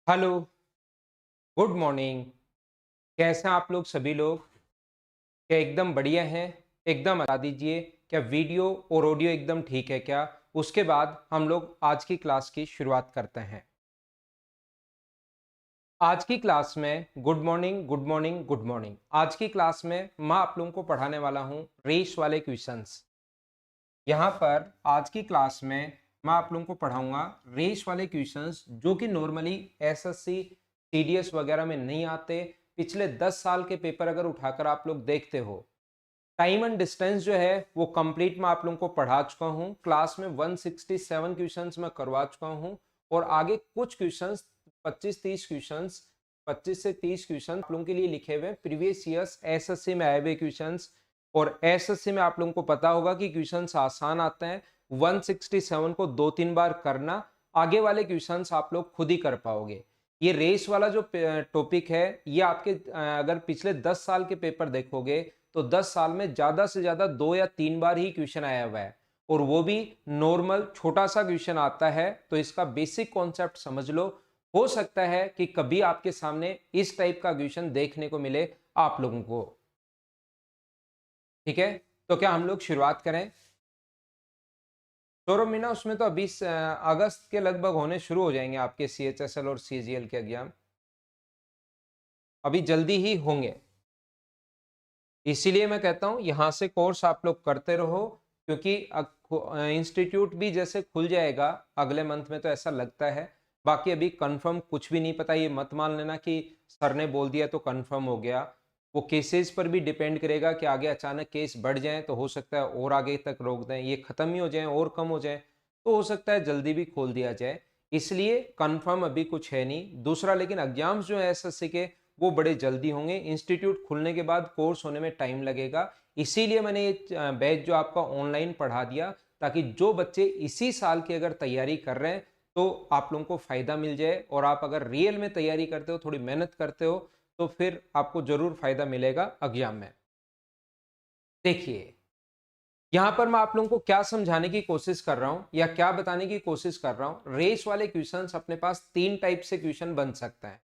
Hello, good morning. कैसे हैं आप लोग सभी लोग? क्या एकदम बढ़िया हैं? एकदम बता दीजिए, क्या वीडियो और ऑडियो एकदम ठीक है क्या? उसके बाद हम लोग आज की क्लास की शुरुआत करते हैं। आज की क्लास में good morning, good morning, good morning. आज की क्लास में मैं आप लोगों को पढ़ाने वाला हूँ रेस वाले क्वेश्चंस। यहाँ पर आज की क्लास में मैं आप लोगों को पढ़ाऊंगा रेस वाले क्वेश्चंस जो कि नॉर्मली एसएससी सीडीएस वगैरह में नहीं आते। पिछले 10 साल के पेपर अगर उठाकर आप लोग देखते हो, टाइम एंड डिस्टेंस जो है वो कंप्लीट मैं आप लोगों को पढ़ा चुका हूँ। क्लास में 167 क्वेश्चंस मैं करवा चुका हूँ और आगे कुछ क्वेश्चंस 25 से 30 क्वेश्चन आप लोगों के लिए लिखे हुए प्रीवियस ईयर्स एसएससी में आए हुए क्वेश्चंस। और एसएससी में आप लोगों को पता होगा कि क्वेश्चंस आसान आते हैं। 167 को 2-3 बार करना, आगे वाले क्वेश्चंस आप लोग खुद ही कर पाओगे। ये रेस वाला जो टॉपिक है ये आपके अगर पिछले 10 साल के पेपर देखोगे तो 10 साल में ज्यादा से ज्यादा 2 या 3 बार ही क्वेश्चन आया हुआ है और वो भी नॉर्मल छोटा सा क्वेश्चन आता है। तो इसका बेसिक कॉन्सेप्ट समझ लो। हो सकता है कि कभी आपके सामने इस टाइप का क्वेश्चन देखने को मिले आप लोगों को। ठीक है, तो क्या हम लोग शुरुआत करें? सौरभ मीना, उसमें तो अभी अगस्त के लगभग होने शुरू हो जाएंगे आपके सीएचएसएल और सीजीएल के एग्जाम, अभी जल्दी ही होंगे। इसीलिए मैं कहता हूं यहां से कोर्स आप लोग करते रहो, क्योंकि इंस्टीट्यूट भी जैसे खुल जाएगा अगले मंथ में तो ऐसा लगता है। बाकी अभी कंफर्म कुछ भी नहीं पता, ये मत मान लेना कि सर ने बोल दिया तो कंफर्म हो गया। वो केसेस पर भी डिपेंड करेगा कि आगे अचानक केस बढ़ जाए तो हो सकता है और आगे तक रोक दें, ये खत्म ही हो जाए और कम हो जाए तो हो सकता है जल्दी भी खोल दिया जाए। इसलिए कंफर्म अभी कुछ है नहीं। दूसरा, लेकिन एग्जाम्स जो है एसएससी के वो बड़े जल्दी होंगे। इंस्टीट्यूट खुलने के बाद कोर्स होने में टाइम लगेगा। इसीलिए मैंने ये बैच जो आपका ऑनलाइन पढ़ा दिया, ताकि जो बच्चे इसी साल की अगर तैयारी कर रहे हैं तो आप लोगों को फायदा मिल जाए। और आप अगर रियल में तैयारी करते हो, थोड़ी मेहनत करते हो, तो फिर आपको जरूर फायदा मिलेगा एग्जाम में। देखिए, यहां पर मैं आप लोगों को क्या समझाने की कोशिश कर रहा हूं या क्या बताने की कोशिश कर रहा हूं, रेस वाले क्वेश्चंस अपने पास 3 टाइप से क्वेश्चन बन सकते हैं।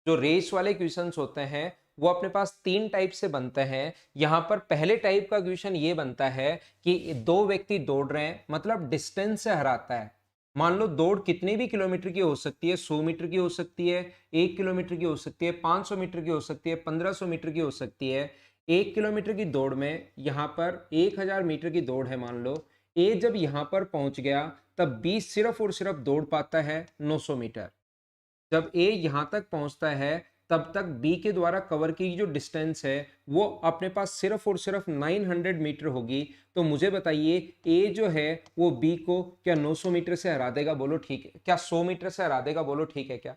जो रेस वाले क्वेश्चंस होते हैं वो अपने पास 3 टाइप से बनते हैं। यहां पर पहले टाइप का क्वेश्चन ये बनता है कि दो व्यक्ति दौड़ रहे हैं, मतलब डिस्टेंस से हराता है। मान लो दौड़ कितनी भी किलोमीटर की हो सकती है, 100 मीटर की हो सकती है, 1 किलोमीटर की हो सकती है, 500 मीटर की हो सकती है, 1500 मीटर की हो सकती है। 1 किलोमीटर की दौड़ में यहां पर 1000 मीटर की दौड़ है मान लो। ए जब यहां पर पहुंच गया तब बी सिर्फ और सिर्फ दौड़ पाता है 900 मीटर। जब ए यहां तक पहुंचता है तब तक बी के द्वारा कवर की जो डिस्टेंस है वो अपने पास सिर्फ और सिर्फ 900 मीटर होगी। तो मुझे बताइए, ए जो है वो बी को क्या 900 मीटर से हरा देगा? बोलो ठीक है क्या? 100 मीटर से हरा देगा? बोलो ठीक है क्या?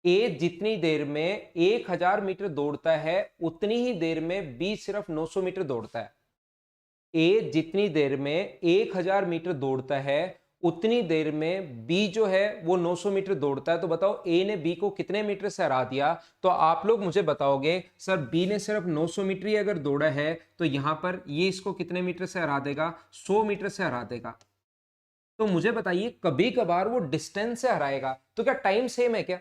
ए जितनी देर में 1000 मीटर दौड़ता है उतनी ही देर में बी सिर्फ 900 मीटर दौड़ता है। ए जितनी देर में 1000 मीटर दौड़ता है उतनी देर में बी जो है वो 900 मीटर दौड़ता है। तो बताओ ए ने बी को कितने मीटर से हरा दिया? तो आप लोग मुझे बताओगे सर बी ने सिर्फ 900 मीटर ही अगर दौड़ा है तो यहां पर ये इसको कितने मीटर से हरा देगा? 100 मीटर से हरा देगा। तो मुझे बताइए, कभी कभार वो डिस्टेंस से हराएगा तो क्या टाइम सेम है क्या?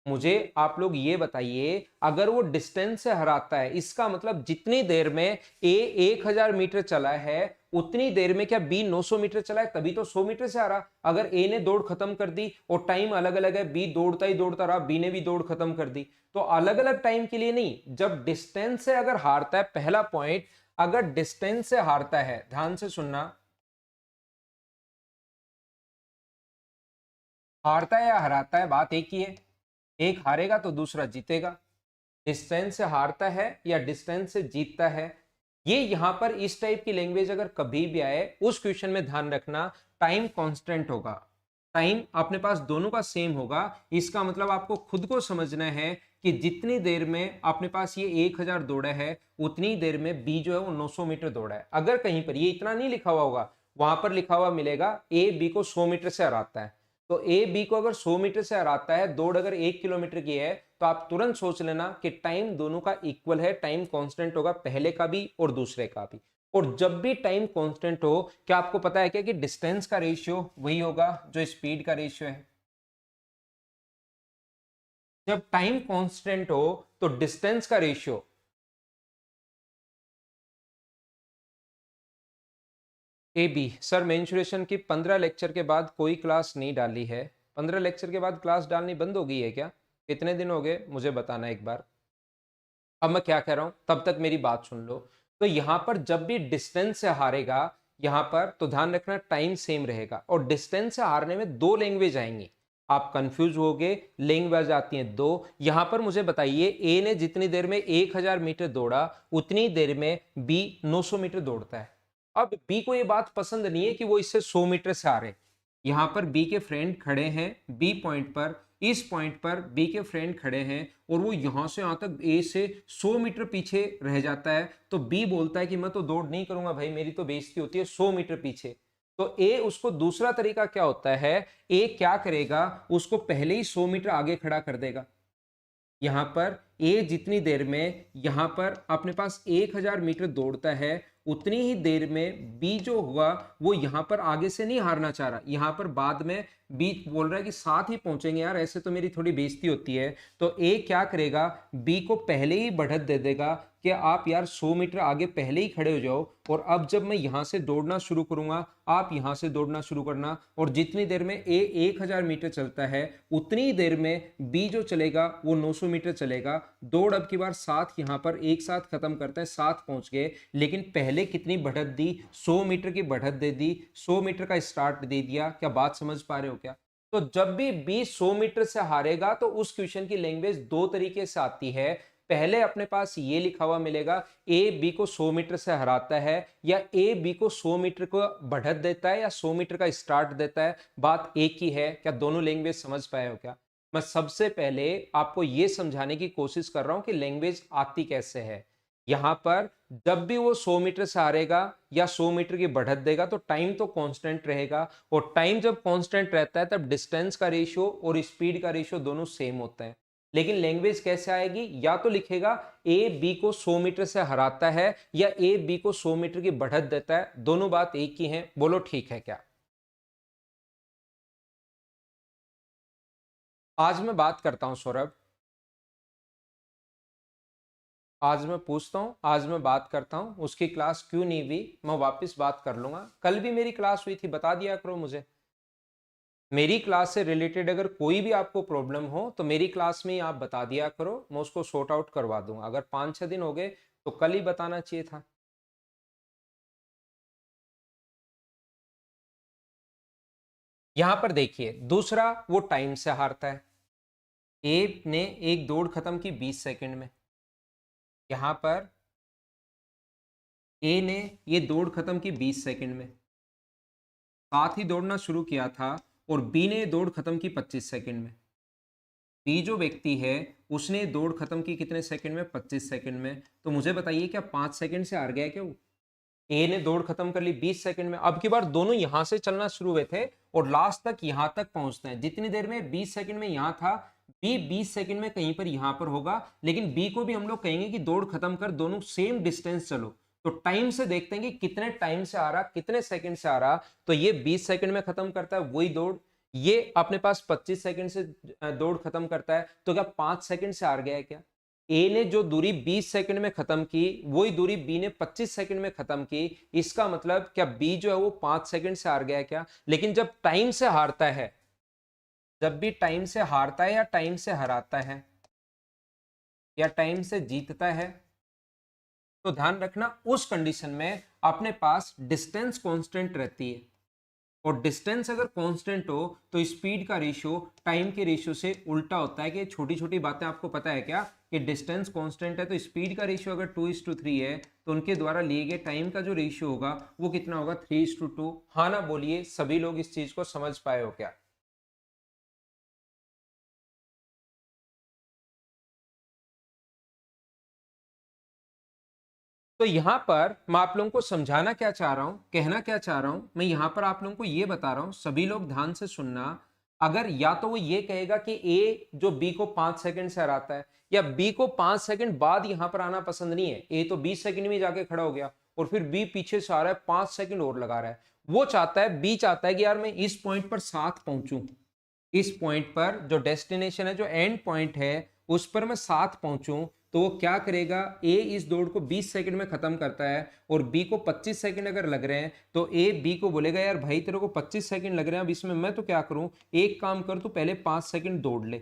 मुझे आप लोग ये बताइए, अगर वो डिस्टेंस से हराता है इसका मतलब जितनी देर में ए 1000 मीटर चला है उतनी देर में क्या बी 900 मीटर चला है? तभी तो 100 मीटर से हरा। अगर ए ने दौड़ खत्म कर दी और टाइम अलग अलग है, बी दौड़ता ही दौड़ता रहा, बी ने भी दौड़ खत्म कर दी, तो अलग अलग टाइम के लिए नहीं, जब डिस्टेंस से अगर हारता है, पहला पॉइंट, अगर डिस्टेंस से हारता है, ध्यान से सुनना, हारता है या हराता है बात एक ही है। एक हारेगा तो दूसरा जीतेगा। डिस्टेंस से हारता है या डिस्टेंस से जीतता है, ये यहां पर इस टाइप की लैंग्वेज अगर कभी भी आए उस क्वेश्चन में ध्यान रखना, टाइम कांस्टेंट होगा। टाइम अपने पास दोनों का सेम होगा। इसका मतलब आपको खुद को समझना है कि जितनी देर में अपने पास ये 1000 दौड़ा है उतनी देर में बी जो है वो 900 मीटर दौड़ा है। अगर कहीं पर ये इतना नहीं लिखा हुआ होगा, वहां पर लिखा हुआ मिलेगा ए बी को 100 मीटर से हराता है, तो ए बी को अगर 100 मीटर से हराता है, दौड़ अगर 1 किलोमीटर की है, तो आप तुरंत सोच लेना कि टाइम दोनों का इक्वल है, टाइम कांस्टेंट होगा, पहले का भी और दूसरे का भी। और जब भी टाइम कांस्टेंट हो, क्या आपको पता है क्या कि डिस्टेंस का रेशियो वही होगा जो स्पीड का रेशियो है? जब टाइम कांस्टेंट हो तो डिस्टेंस का ratio, A B. Sir menstruation की 15 लेक्चर के बाद कोई क्लास नहीं डाली है, 15 लेक्चर के बाद क्लास डालनी बंद हो गई है क्या? कितने दिन हो गए मुझे बताना एक बार। अब मैं क्या कह रहा हूं, तब तक मेरी बात सुन लो। तो यहां पर जब भी डिस्टेंस से हारेगा, यहां पर तो ध्यान रखना टाइम सेम रहेगा, और डिस्टेंस से हारने में दो लैंग्वेज आएंगी, आप कंफ्यूज हो गए। लैंग्वेज आती हैं दो। यहां पर मुझे बताइए, ए ने जितनी देर में 1000 मीटर दौड़ा, उतनी देर में बी 900 मीटर दौड़ता है। अब बी को ये बात पसंद नहीं है कि वो इससे 100 मीटर से हारे। यहां पर बी के फ्रेंड खड़े हैं बी पॉइंट पर, इस पॉइंट पर बी के फ्रेंड खड़े हैं, और वो यहां से यहां तक ए से 100 मीटर पीछे रह जाता है। तो बी बोलता है कि मैं तो दौड़ नहीं करूंगा भाई, मेरी तो बेइज्जती होती है 100 मीटर पीछे। तो ए उसको दूसरा तरीका क्या होता है, ए क्या करेगा, उसको पहले ही 100 मीटर आगे खड़ा कर देगा। यहां पर ए जितनी देर में यहां पर अपने पास 1000 मीटर दौड़ता है, उतनी ही देर में बी जो हुआ वो यहां पर आगे से नहीं हारना चाह रहा। यहां पर बाद में बी बोल रहा है कि साथ ही पहुंचेंगे यार, ऐसे तो मेरी थोड़ी बेइज्जती होती है। तो ए क्या करेगा, बी को पहले ही बढ़त दे देगा कि आप यार 100 मीटर आगे पहले ही खड़े हो जाओ, और अब जब मैं यहां से दौड़ना शुरू करूंगा, आप यहां से दौड़ना शुरू करना। और जितनी देर में ए 1000 मीटर चलता है, उतनी देर में बी जो चलेगा वो 900 मीटर चलेगा। दौड़ अब की बार साथ यहां पर एक साथ खत्म करते हैं, साथ पहुंच गए। लेकिन पहले कितनी बढ़त दी, 100 मीटर की बढ़त दे दी, 100 मीटर का स्टार्ट दे दिया। क्या बात समझ पा रहे हो क्या? तो जब भी बी 100 मीटर से हारेगा, तो उस क्वेश्चन की लैंग्वेज दो तरीके से आती है। पहले अपने पास ये लिखा हुआ मिलेगा, ए बी को 100 मीटर से हराता है, या ए बी को 100 मीटर को बढ़त देता है, या 100 मीटर का स्टार्ट देता है। बात एक ही है। क्या दोनों लैंग्वेज समझ पाए हो क्या? मैं सबसे पहले आपको यह समझाने की कोशिश कर रहा हूं कि लैंग्वेज आती कैसे है। यहां पर जब भी वो 100 मीटर से हारेगा या 100 मीटर की बढ़त देगा, तो टाइम तो कांस्टेंट रहेगा, और टाइम जब कांस्टेंट रहता है तब डिस्टेंस का रेशियो और स्पीड का रेशियो दोनों सेम होता है। लेकिन लैंग्वेज कैसे आएगी, या तो लिखेगा ए बी को 100 मीटर से हराता है, या ए बी को 100 मीटर की बढ़त देता है। दोनों बात एक ही है। बोलो ठीक है क्या? आज मैं बात करता हूं सौरभ, आज मैं पूछता हूं, आज मैं बात करता हूं उसकी क्लास क्यों नहीं हुई, मैं वापस बात कर लूंगा। कल भी मेरी क्लास हुई थी, बता दिया करो मुझे। मेरी क्लास से रिलेटेड अगर कोई भी आपको प्रॉब्लम हो तो मेरी क्लास में ही आप बता दिया करो, मैं उसको सॉर्ट आउट करवा दूंगा। अगर 5-6 दिन हो गए तो कल ही बताना चाहिए था। यहां पर देखिए, दूसरा वो टाइम से हारता है। ए ने एक दौड़ खत्म की 20 सेकंड में। यहां पर ए ने ये दौड़ खत्म की 20 सेकंड में, साथ ही दौड़ना शुरू किया था, और बी ने दौड़ खत्म की 25 सेकंड में। बी जो व्यक्ति है उसने दौड़ खत्म की कितने सेकंड में, 25 सेकंड में। तो मुझे बताइए, क्या 5 सेकंड से हार गया क्या वो? ए ने दौड़ खत्म कर ली 20 सेकंड में। अब की बार दोनों यहां से चलना शुरू हुए थे, और लास्ट तक यहां तक पहुंचते हैं। जितनी देर में 20 सेकंड में यहां था, बी 20 सेकंड में कहीं पर यहां पर होगा। लेकिन बी को भी हम लोग कहेंगे कि दौड़ खत्म कर, दोनों सेम डिस्टेंस चलो। तो टाइम से देखते हैं कि कितने टाइम से आ रहा, कितने सेकंड से आ रहा। तो ये 20 सेकंड में खत्म करता है वही दौड़, ये अपने पास 25 सेकंड से दौड़ खत्म करता है। तो क्या 5 सेकंड से हार गया है क्या? ए ने जो दूरी 20 सेकंड में खत्म की, वही दूरी बी ने 25 सेकंड में खत्म की। इसका मतलब क्या बी जो है वो 5 सेकंड से हार गया है क्या? लेकिन जब टाइम से हारता है, जब भी टाइम से हारता है, या टाइम से हराता है, या टाइम से जीतता है, तो ध्यान रखना उस कंडीशन में अपने पास डिस्टेंस कांस्टेंट रहती है। और डिस्टेंस अगर कांस्टेंट हो तो स्पीड का रेशियो टाइम के रेशियो से उल्टा होता है। कि छोटी छोटी बातें आपको पता है क्या, कि डिस्टेंस कांस्टेंट है तो स्पीड का रेशियो अगर 2:3 है, तो उनके द्वारा लिए गए टाइम का जो रेशियो होगा वो कितना होगा, 3:2। हाँ ना बोलिए, सभी लोग इस चीज को समझ पाए हो क्या? तो यहां पर मैं आप लोगों को समझाना क्या चाह रहा हूं, कहना क्या चाह रहा हूं, मैं यहां पर आप लोगों को यह बता रहा हूं, सभी लोग ध्यान से सुनना। अगर या तो वो ये कहेगा कि ए जो बी को 5 सेकंड से हराता है, या बी को 5 सेकंड बाद यहां पर आना पसंद नहीं है, ए तो 20 सेकंड में जाके खड़ा हो गया, और फिर बी पीछे से आ रहा है 5 सेकंड और लगा रहा है। वो चाहता है, बी चाहता है कि यार मैं इस पॉइंट पर साथ पहुंचूं, इस पॉइंट पर जो डेस्टिनेशन है, जो एंड पॉइंट है, उस पर मैं 7 पहुंचूं, तो वो क्या करेगा, ए इस दौड़ को 20 सेकंड में खत्म करता है और बी को 25 सेकंड अगर लग रहे हैं, तो ए बी को बोलेगा यार भाई तेरे को 25 सेकंड लग रहे हैं, अब इसमें मैं तो क्या करूं, एक काम कर, तू पहले 5 सेकंड दौड़ ले।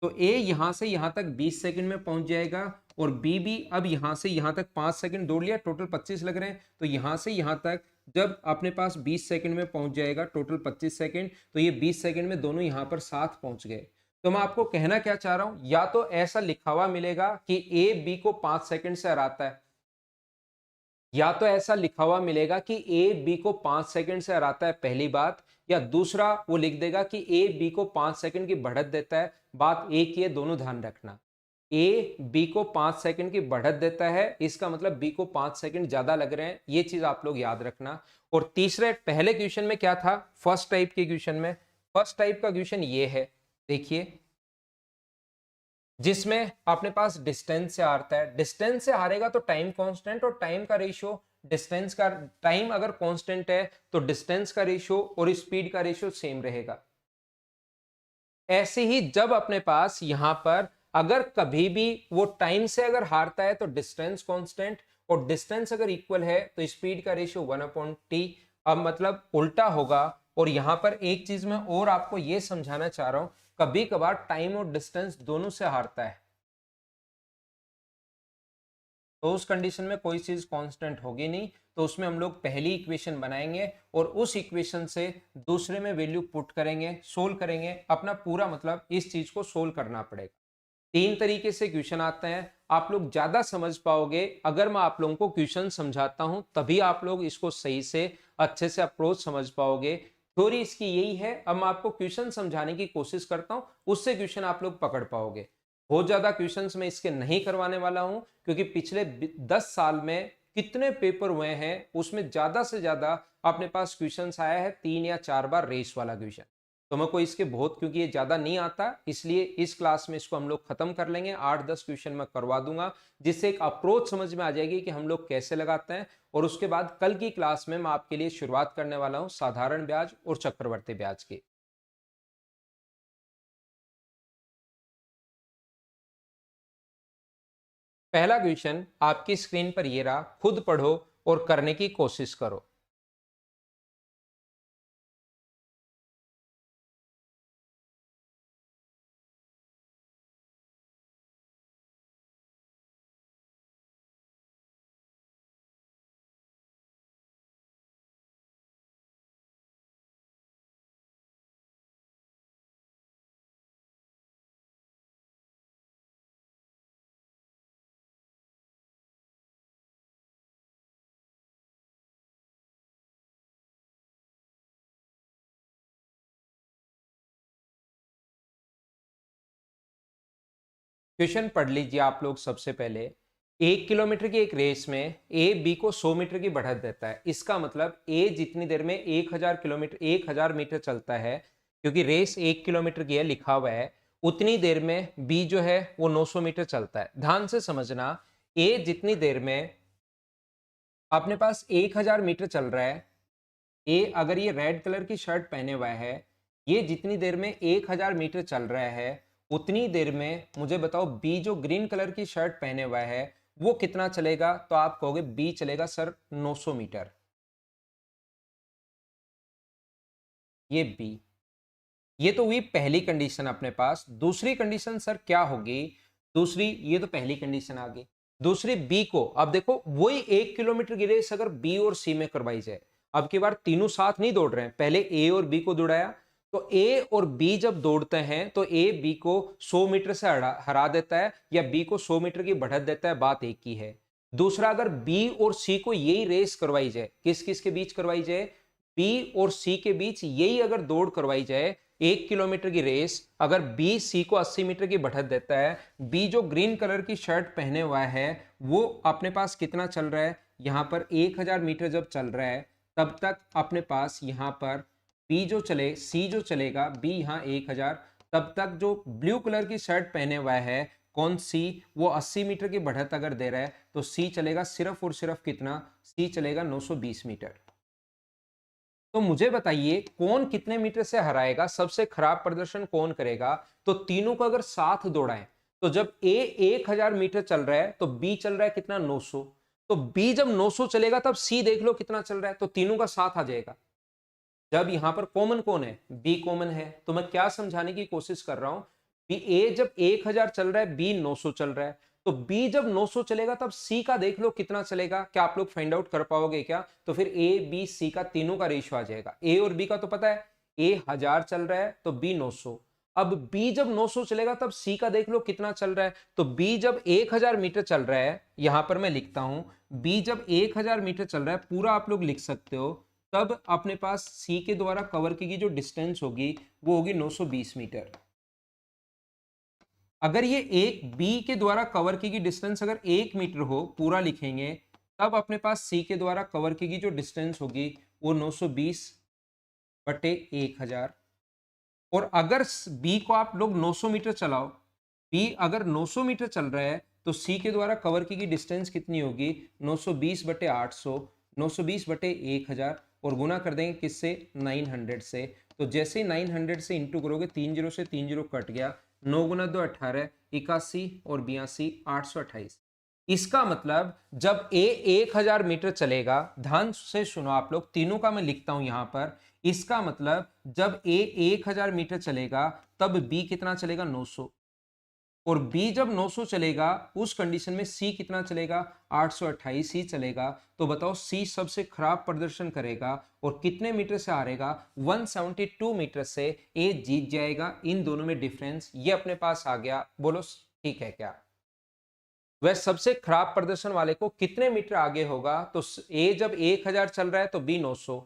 तो ए यहां से यहां तक 20 सेकंड में पहुंच जाएगा और बी भी अब यहां से यहां तक 5 सेकंड दौड़ लिया, टोटल 25 लग रहे हैं, तो यहां से यहां तक जब अपने पास 20 सेकंड में पहुंच जाएगा, टोटल 25 सेकंड, तो ये 20 सेकंड में दोनों यहां पर साथ पहुंच गए। तो मैं आपको कहना क्या चाह रहा हूं, या तो ऐसा लिखा हुआ मिलेगा कि ए बी को 5 सेकंड से हराता है, या तो ऐसा लिखा हुआ मिलेगा कि ए बी को 5 सेकंड से हराता है, पहली बात, या दूसरा वो लिख देगा कि ए बी को 5 सेकंड की बढ़त देता है। बात एक ही है, दोनों ध्यान रखना, ए बी को 5 सेकंड की बढ़त देता है, इसका मतलब बी को 5 सेकंड ज्यादा लग रहे हैं, ये चीज आप लोग याद रखना। और तीसरे पहले क्वेश्चन में क्या था, फर्स्ट टाइप के क्वेश्चन में, फर्स्ट टाइप का क्वेश्चन ये है, देखिए, जिसमें अपने पास डिस्टेंस से हारता है, डिस्टेंस से हारेगा तो टाइम कांस्टेंट, और टाइम का रेशियो, डिस्टेंस का टाइम अगर कांस्टेंट है तो डिस्टेंस का रेशियो और स्पीड का रेशियो सेम रहेगा। ऐसे ही जब अपने पास यहां पर अगर कभी भी वो टाइम से अगर हारता है तो डिस्टेंस कांस्टेंट, और डिस्टेंस अगर इक्वल है तो स्पीड का रेशियो 1/t। अब मतलब उल्टा होगा। और यहां पर एक चीज मैं और आपको यह समझाना चाह रहा हूं, कभी कभार टाइम और डिस्टेंस दोनों से हारता है, तो उस कंडीशन में कोई चीज कांस्टेंट होगी नहीं, तो उसमें हम लोग पहली इक्वेशन बनाएंगे और उस इक्वेशन से दूसरे में वैल्यू पुट करेंगे, सोल्व करेंगे, अपना पूरा मतलब इस चीज को सोल्व करना पड़ेगा। 3 तरीके से क्वेश्चन आते हैं, आप लोग ज्यादा समझ पाओगे अगर मैं आप लोगों को क्वेश्चन समझाता हूं, तभी आप लोग इसको सही से अच्छे से अप्रोच समझ पाओगे। थ्योरी इसकी यही है, अब मैं आपको क्वेश्चन समझाने की कोशिश करता हूं, उससे क्वेश्चन आप लोग पकड़ पाओगे। बहुत ज्यादा क्वेश्चंस मैं इसके नहीं करवाने वाला हूं, क्योंकि पिछले 10 साल में कितने पेपर हुए हैं, उसमें ज्यादा से ज्यादा अपने पास क्वेश्चंस आया है 3 या 4 बार रेस वाला क्वेश्चन। तो मैं कोई इसके बहुत, क्योंकि ये ज्यादा नहीं आता, इसलिए इस क्लास में इसको हम लोग खत्म कर लेंगे, 8-10 क्वेश्चन मैं करवा दूंगा, जिससे एक अप्रोच समझ में आ जाएगी कि हम लोग कैसे लगाते हैं। और उसके बाद कल की क्लास में मैं आपके लिए शुरुआत करने वाला हूं साधारण ब्याज और चक्रवर्ती ब्याज की। पहला क्वेश्चन आपकी स्क्रीन पर ये रहा, खुद पढ़ो और करने की कोशिश करो। क्वेश्चन पढ़ लीजिए आप लोग। सबसे पहले 1 किलोमीटर की एक रेस में ए बी को 100 मीटर की बढ़त देता है, इसका मतलब ए जितनी देर में 1000 मीटर चलता है, क्योंकि रेस 1 किलोमीटर की है लिखा हुआ है, उतनी देर में बी जो है वो 900 मीटर चलता है। ध्यान से समझना, ए जितनी देर में अपने पास 1000 मीटर चल रहा है, ए अगर ये रेड कलर की शर्ट पहने हुआ है, ये जितनी देर में 1000 मीटर चल रहा है, उतनी देर में मुझे बताओ बी जो ग्रीन कलर की शर्ट पहने हुआ है वो कितना चलेगा, तो आप कहोगे बी चलेगा सर 900 मीटर, ये बी। ये तो हुई पहली कंडीशन अपने पास। दूसरी कंडीशन सर क्या होगी, दूसरी, ये तो पहली कंडीशन आ गई। दूसरी बी को, अब देखो वही 1 किलोमीटर की रेस अगर बी और सी में करवाई जाए, अब की बार तीनों साथ नहीं दौड़ रहे हैं, पहले ए और बी को दौड़ाया, तो ए और बी जब दौड़ते हैं तो ए बी को 100 मीटर से हरा देता है या बी को 100 मीटर की बढ़त देता है, बात एक ही है। दूसरा, अगर बी और सी को यही रेस करवाई जाए, किस किस के बीच करवाई जाए, बी और सी के बीच यही अगर दौड़ करवाई जाए, 1 किलोमीटर की रेस, अगर बी सी को 80 मीटर की बढ़त देता है, बी जो ग्रीन कलर की शर्ट पहने हुआ है वो अपने पास कितना चल रहा है, यहां पर 1000 मीटर जब चल रहा है, तब तक अपने पास यहां पर बी जो चले, सी जो चलेगा, बी यहां 1000, तब तक जो ब्लू कलर की शर्ट पहने हुआ है कौन, सी, वो 80 मीटर की बढ़त अगर दे रहा है, तो सी चलेगा सिर्फ और सिर्फ कितना, सी चलेगा 920 मीटर। तो मुझे बताइए कौन कितने मीटर से हराएगा, सबसे खराब प्रदर्शन कौन करेगा। तो तीनों को अगर साथ दौड़ाएं तो जब ए 1000 मीटर चल रहा है तो बी चल रहा है कितना 900, तो बी जब 900 चलेगा तब सी देख लो कितना चल रहा है, तो तीनों का साथ आ जाएगा। जब यहां पर कॉमन कौन है, बी कॉमन है, तो मैं क्या समझाने की कोशिश कर रहा हूं, बी ए जब 1000 चल रहा है, बी 900 चल रहा है, तो बी जब 900 चलेगा तब सी का देख लो कितना चलेगा, क्या आप लोग फाइंड आउट कर पाओगे क्या। तो फिर ए बी सी का तीनों का रेशियो आ जाएगा। ए और बी का तो पता है, ए 1000 चल रहा है तो बी 900। अब बी जब 900 चलेगा तब सी का देख लो कितना चल रहा है, तो बी जब 1000 मीटर चल रहा है, यहां पर मैं लिखता हूं, बी जब 1000 मीटर चल रहा है, पूरा आप लोग लिख सकते हो, तब अपने पास सी के द्वारा कवर की जो डिस्टेंस होगी वो होगी 920 मीटर। अगर ये एक बी के द्वारा कवर की डिस्टेंस अगर 1 मीटर हो, पूरा लिखेंगे, तब अपने पास सी के द्वारा कवर की जो डिस्टेंस होगी वो 920 बटे 1000। और अगर बी को आप लोग 900 मीटर चलाओ, बी अगर 900 मीटर चल रहा है तो सी के द्वारा कवर की डिस्टेंस कितनी होगी 920 बटे 800, 920 बटे 1000, और गुना कर देंगे किससे 900 से। तो जैसे ही 900 से इंटू करोगे, 3 जीरो से 3 जीरो कट गया, 9 गुना 2 18, 81 और 82 828। इसका मतलब जब ए 1000 मीटर चलेगा, ध्यान से सुनो आप लोग, तीनों का मैं लिखता हूं यहां पर, इसका मतलब जब ए 1000 मीटर चलेगा तब बी कितना चलेगा 900, और बी जब 900 चलेगा उस कंडीशन में सी कितना चलेगा 828 ही चलेगा। तो बताओ सी सबसे खराब प्रदर्शन करेगा और कितने मीटर से हारेगा, 172 मीटर से ए जीत जाएगा। इन दोनों में डिफरेंस ये अपने पास आ गया, बोलो ठीक है क्या। वह सबसे खराब प्रदर्शन वाले को कितने मीटर आगे होगा, तो ए जब 1000 चल रहा है तो बी 900,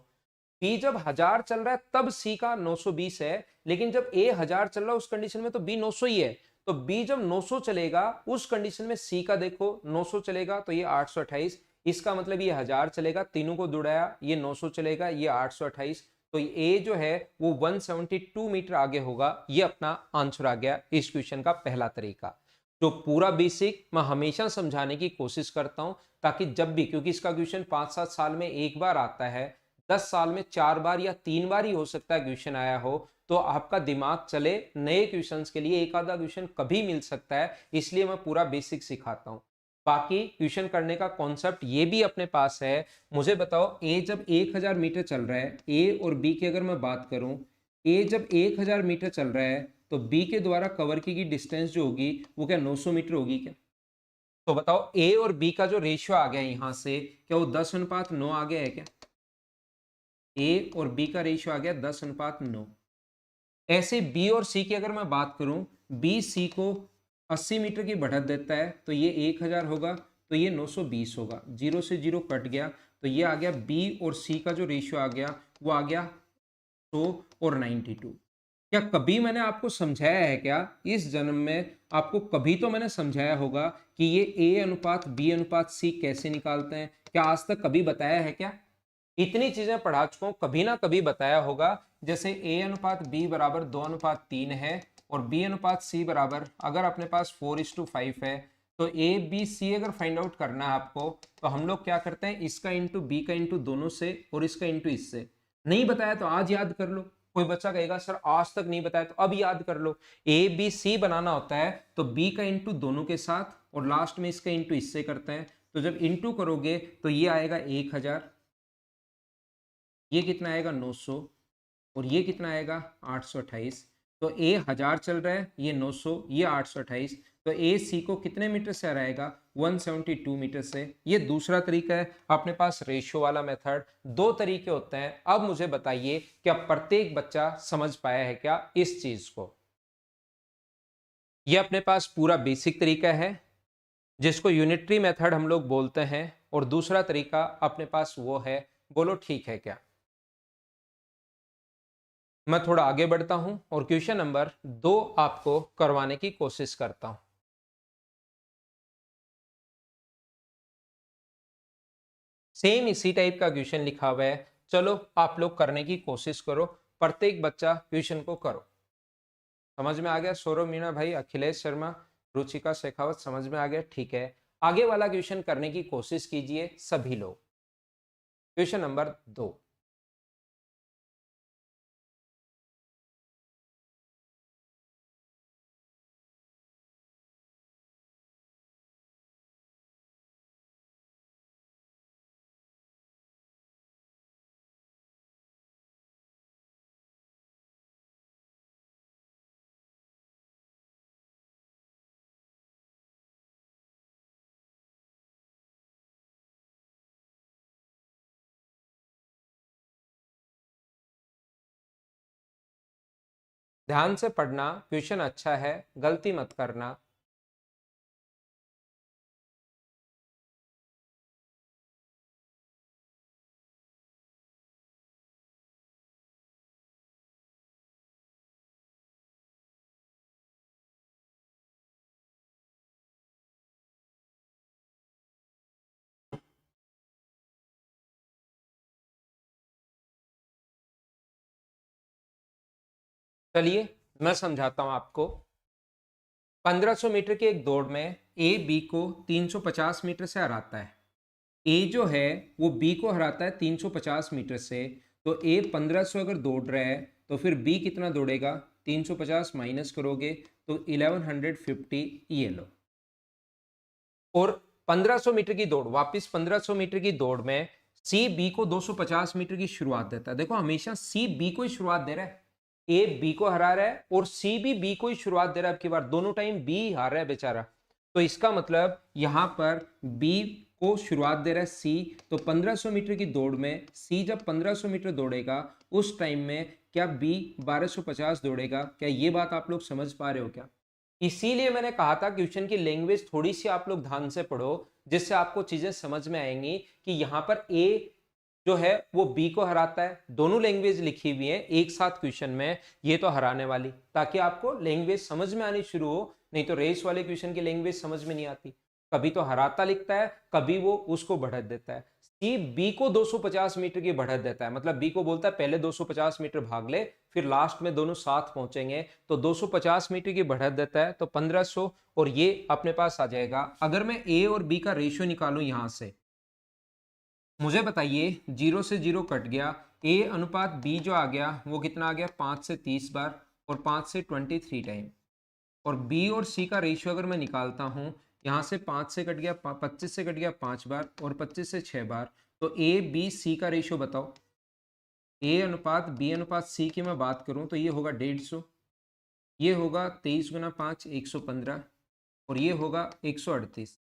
बी जब 1000 चल रहा है तब सी का 920 है, लेकिन जब ए 1000 चल रहा है उस कंडीशन में तो बी 900 ही है। तो बी जब 900 चलेगा उस कंडीशन में सी का देखो 900 चलेगा तो ये 828, इसका मतलब ये 1000 चलेगा, तीनों को जुड़ाया, ये 900 चलेगा, ये 828, तो ए जो है वो 172 मीटर आगे होगा। ये अपना आंसर आ गया इस क्वेश्चन का पहला तरीका। जो पूरा बेसिक मैं हमेशा समझाने की कोशिश करता हूं, ताकि जब भी, क्योंकि इसका क्वेश्चन 5-7 साल में एक बार आता है, 10 साल में 4 बार या 3 बार ही हो सकता है क्वेश्चन आया हो, तो आपका दिमाग चले, नए क्वेश्चंस के लिए एक आधा क्वेश्चन कभी मिल सकता है, इसलिए मैं पूरा बेसिक सिखाता हूं। बाकी क्वेश्चन करने का कॉन्सेप्ट ये भी अपने पास है। मुझे बताओ ए जब 1000 मीटर चल रहा है, ए और बी की अगर मैं बात करूं, ए जब 1000 मीटर चल रहा है तो बी के द्वारा कवर की डिस्टेंस जो होगी वो क्या 900 मीटर होगी क्या। तो बताओ ए और बी का जो रेशियो आ गया यहां से, क्या वो 10:9 आ गया है क्या। ए और बी का रेशियो आ गया 10:9। ऐसे बी और सी की अगर मैं बात करूं, बी सी को 80 मीटर की बढ़त देता है, तो ये 1000 होगा, तो ये 920 होगा, जीरो से जीरो कट गया, तो ये आ गया बी और सी का जो रेशियो आ गया वो आ गया 100 और 92। क्या कभी मैंने आपको समझाया है क्या इस जन्म में, आपको कभी तो मैंने समझाया होगा कि ये ए अनुपात बी अनुपात सी कैसे निकालते हैं, क्या आज तक कभी बताया है क्या। इतनी चीजें पढ़ा चुका हूं, कभी ना कभी बताया होगा। जैसे ए अनुपात बी बराबर 2:3 है और बी अनुपात सी बराबर, अगर अपने पास 4:5 है, तो ए बी सी अगर फाइंड आउट करना है आपको, तो हम लोग क्या करते हैं, इसका इंटू बी का इंटू दोनों से और इसका इंटू इससे। नहीं बताया तो आज याद कर लो। कोई बच्चा कहेगा सर आज तक नहीं बताया, तो अब याद कर लो। ए बी सी बनाना होता है तो बी का इंटू दोनों के साथ और लास्ट में इसका इंटू इससे करते हैं। तो जब इंटू करोगे तो ये आएगा 1000, ये कितना आएगा 900, और ये कितना आएगा 828। तो ए 1000 चल रहा है, ये 900, ये 828, तो ए सी को कितने मीटर से हराएगा 172 मीटर से। ये दूसरा तरीका है अपने पास रेशियो वाला मेथड। दो तरीके होते हैं। अब मुझे बताइए क्या प्रत्येक बच्चा समझ पाया है क्या इस चीज को। ये अपने पास पूरा बेसिक तरीका है जिसको यूनिटरी मेथड हम लोग बोलते हैं, और दूसरा तरीका अपने पास वो है, बोलो ठीक है क्या। मैं थोड़ा आगे बढ़ता हूं और क्वेश्चन नंबर 2 आपको करवाने की कोशिश करता हूं। सेम इसी टाइप का क्वेश्चन लिखा हुआ है, चलो आप लोग करने की कोशिश करो, प्रत्येक बच्चा क्वेश्चन को करो। समझ में आ गया सौरभ मीणा भाई, अखिलेश शर्मा, रुचिका शेखावत, समझ में आ गया, ठीक है। आगे वाला क्वेश्चन करने की कोशिश कीजिए सभी लोग। क्वेश्चन नंबर 2, ध्यान से पढ़ना, क्वेश्चन अच्छा है, गलती मत करना। चलिए मैं समझाता हूं आपको। 1500 मीटर की एक दौड़ में ए बी को 350 मीटर से हराता है। ए जो है वो बी को हराता है 350 मीटर से। तो ए 1500 अगर दौड़ रहा है तो फिर बी कितना दौड़ेगा? 350 माइनस करोगे तो 1150, ये लो। और 1500 मीटर की दौड़, वापस 1500 मीटर की दौड़ में सी बी को 250 मीटर की शुरुआत देता है। देखो हमेशा सी बी को ही शुरुआत दे रहा है, ए बी को हरा रहा है और सी भी बी को ही शुरुआत दे रहा है। अब की बार दोनों टाइम बी हार रहा है बेचारा, तो इसका मतलब यहां पर बी को शुरुआत दे रहा है सी। तो 1500 मीटर की दौड़ में सी जब 1500 मीटर दौड़ेगा उस टाइम में क्या बी 1250 दौड़ेगा? क्या ये बात आप लोग समझ पा रहे हो क्या? इसीलिए मैंने कहा था क्वेश्चन की लैंग्वेज थोड़ी सी आप लोग ध्यान से पढ़ो, जिससे आपको चीजें समझ में आएंगी कि यहां पर ए जो है वो बी को हराता है। दोनों लैंग्वेज लिखी हुई है एक साथ क्वेश्चन में, ये तो हराने वाली, ताकि आपको लैंग्वेज समझ में आनी शुरू हो। नहीं तो रेस वाले क्वेश्चन की लैंग्वेज समझ में नहीं आती। कभी तो हराता लिखता है, कभी वो उसको बढ़त देता है। सी बी को 250 मीटर की बढ़त देता है, मतलब बी को बोलता है पहले 250 मीटर भाग ले, फिर लास्ट में दोनों साथ पहुंचेंगे। तो 250 मीटर की बढ़त देता है, तो 1500, और ये अपने पास आ जाएगा। अगर मैं ए और बी का रेशियो निकालूं यहां से, मुझे बताइए, जीरो से जीरो कट गया, ए अनुपात बी जो आ गया वो कितना आ गया? 5 से 30 बार, और 5 से 23 टाइम। और बी और सी का रेशियो अगर मैं निकालता हूं, यहां से 5 से कट गया, 25 से कट गया 5 बार, और 25 से 6 बार। तो ए बी सी का रेशियो बताओ। ए अनुपात बी अनुपात सी की मैं बात करूं तो ये होगा 150, ये होगा 23 गुना 5 115, और ये होगा 138।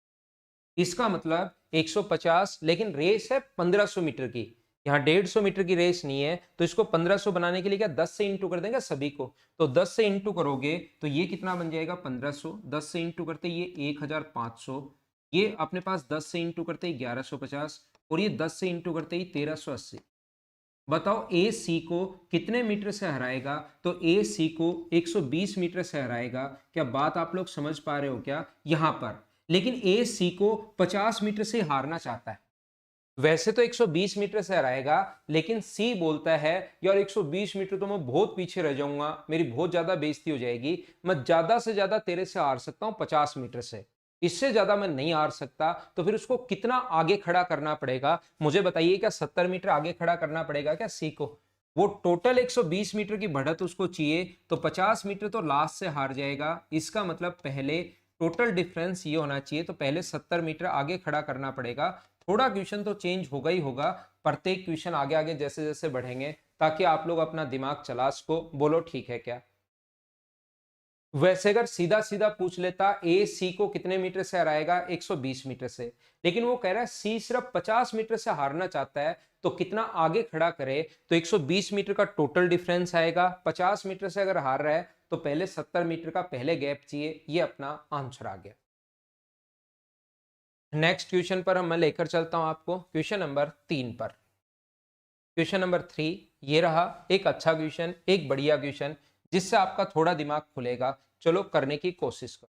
इसका मतलब 150, लेकिन रेस है 1500 मीटर की, यहाँ 150 मीटर की रेस नहीं है। तो इसको 1500 बनाने के लिए क्या 10 से इंटू कर देंगे सभी को? तो 10 से इंटू करोगे तो ये कितना बन जाएगा? 1500। 10 से इंटू करते ये 1500, ये अपने पास 10 से इंटू करते ही 1150, और ये 10 से इंटू करते ही 1380। बताओ ए सी को कितने मीटर से हराएगा? तो ए सी को 120 मीटर से हराएगा। क्या बात आप लोग समझ पा रहे हो क्या यहां पर? लेकिन ए सी को 50 मीटर से हारना चाहता है। वैसे तो 120 मीटर से हराएगा, लेकिन सी बोलता है यार 120 मीटर तो मैं बहुत पीछे रह जाऊंगा, मेरी बहुत ज्यादा बेइज्जती हो जाएगी, मैं ज्यादा से ज्यादा तेरे से हार सकता हूं 50 मीटर से, इससे ज्यादा मैं नहीं हार सकता। तो फिर उसको कितना आगे खड़ा करना पड़ेगा? मुझे बताइए, क्या 70 मीटर आगे खड़ा करना पड़ेगा क्या सी को? वो टोटल 120 मीटर की बढ़त उसको चाहिए, तो 50 मीटर तो लास्ट से हार जाएगा। इसका मतलब पहले टोटल डिफरेंस ये होना चाहिए, तो पहले 70 मीटर आगे खड़ा करना पड़ेगा। थोड़ा क्वेश्चन तो चेंज होगा ही होगा, प्रत्येक क्वेश्चन आगे आगे जैसे जैसे बढ़ेंगे, ताकि आप लोग अपना दिमाग चला सको। बोलो ठीक है क्या? वैसे अगर सीधा सीधा पूछ लेता ए सी को कितने मीटर से हराएगा? 120 मीटर से। लेकिन वो कह रहा है सी सिर्फ 50 मीटर से हारना चाहता है, तो कितना आगे खड़ा करे? तो 120 मीटर का टोटल डिफरेंस आएगा। 50 मीटर से अगर हार रहा है तो पहले 70 मीटर का पहले गैप चाहिए। ये अपना आंसर आ गया। नेक्स्ट क्वेश्चन पर मैं लेकर चलता हूं आपको, क्वेश्चन नंबर 3 पर। क्वेश्चन नंबर 3 ये रहा, एक अच्छा क्वेश्चन, एक बढ़िया क्वेश्चन, जिससे आपका थोड़ा दिमाग खुलेगा। चलो करने की कोशिश करो।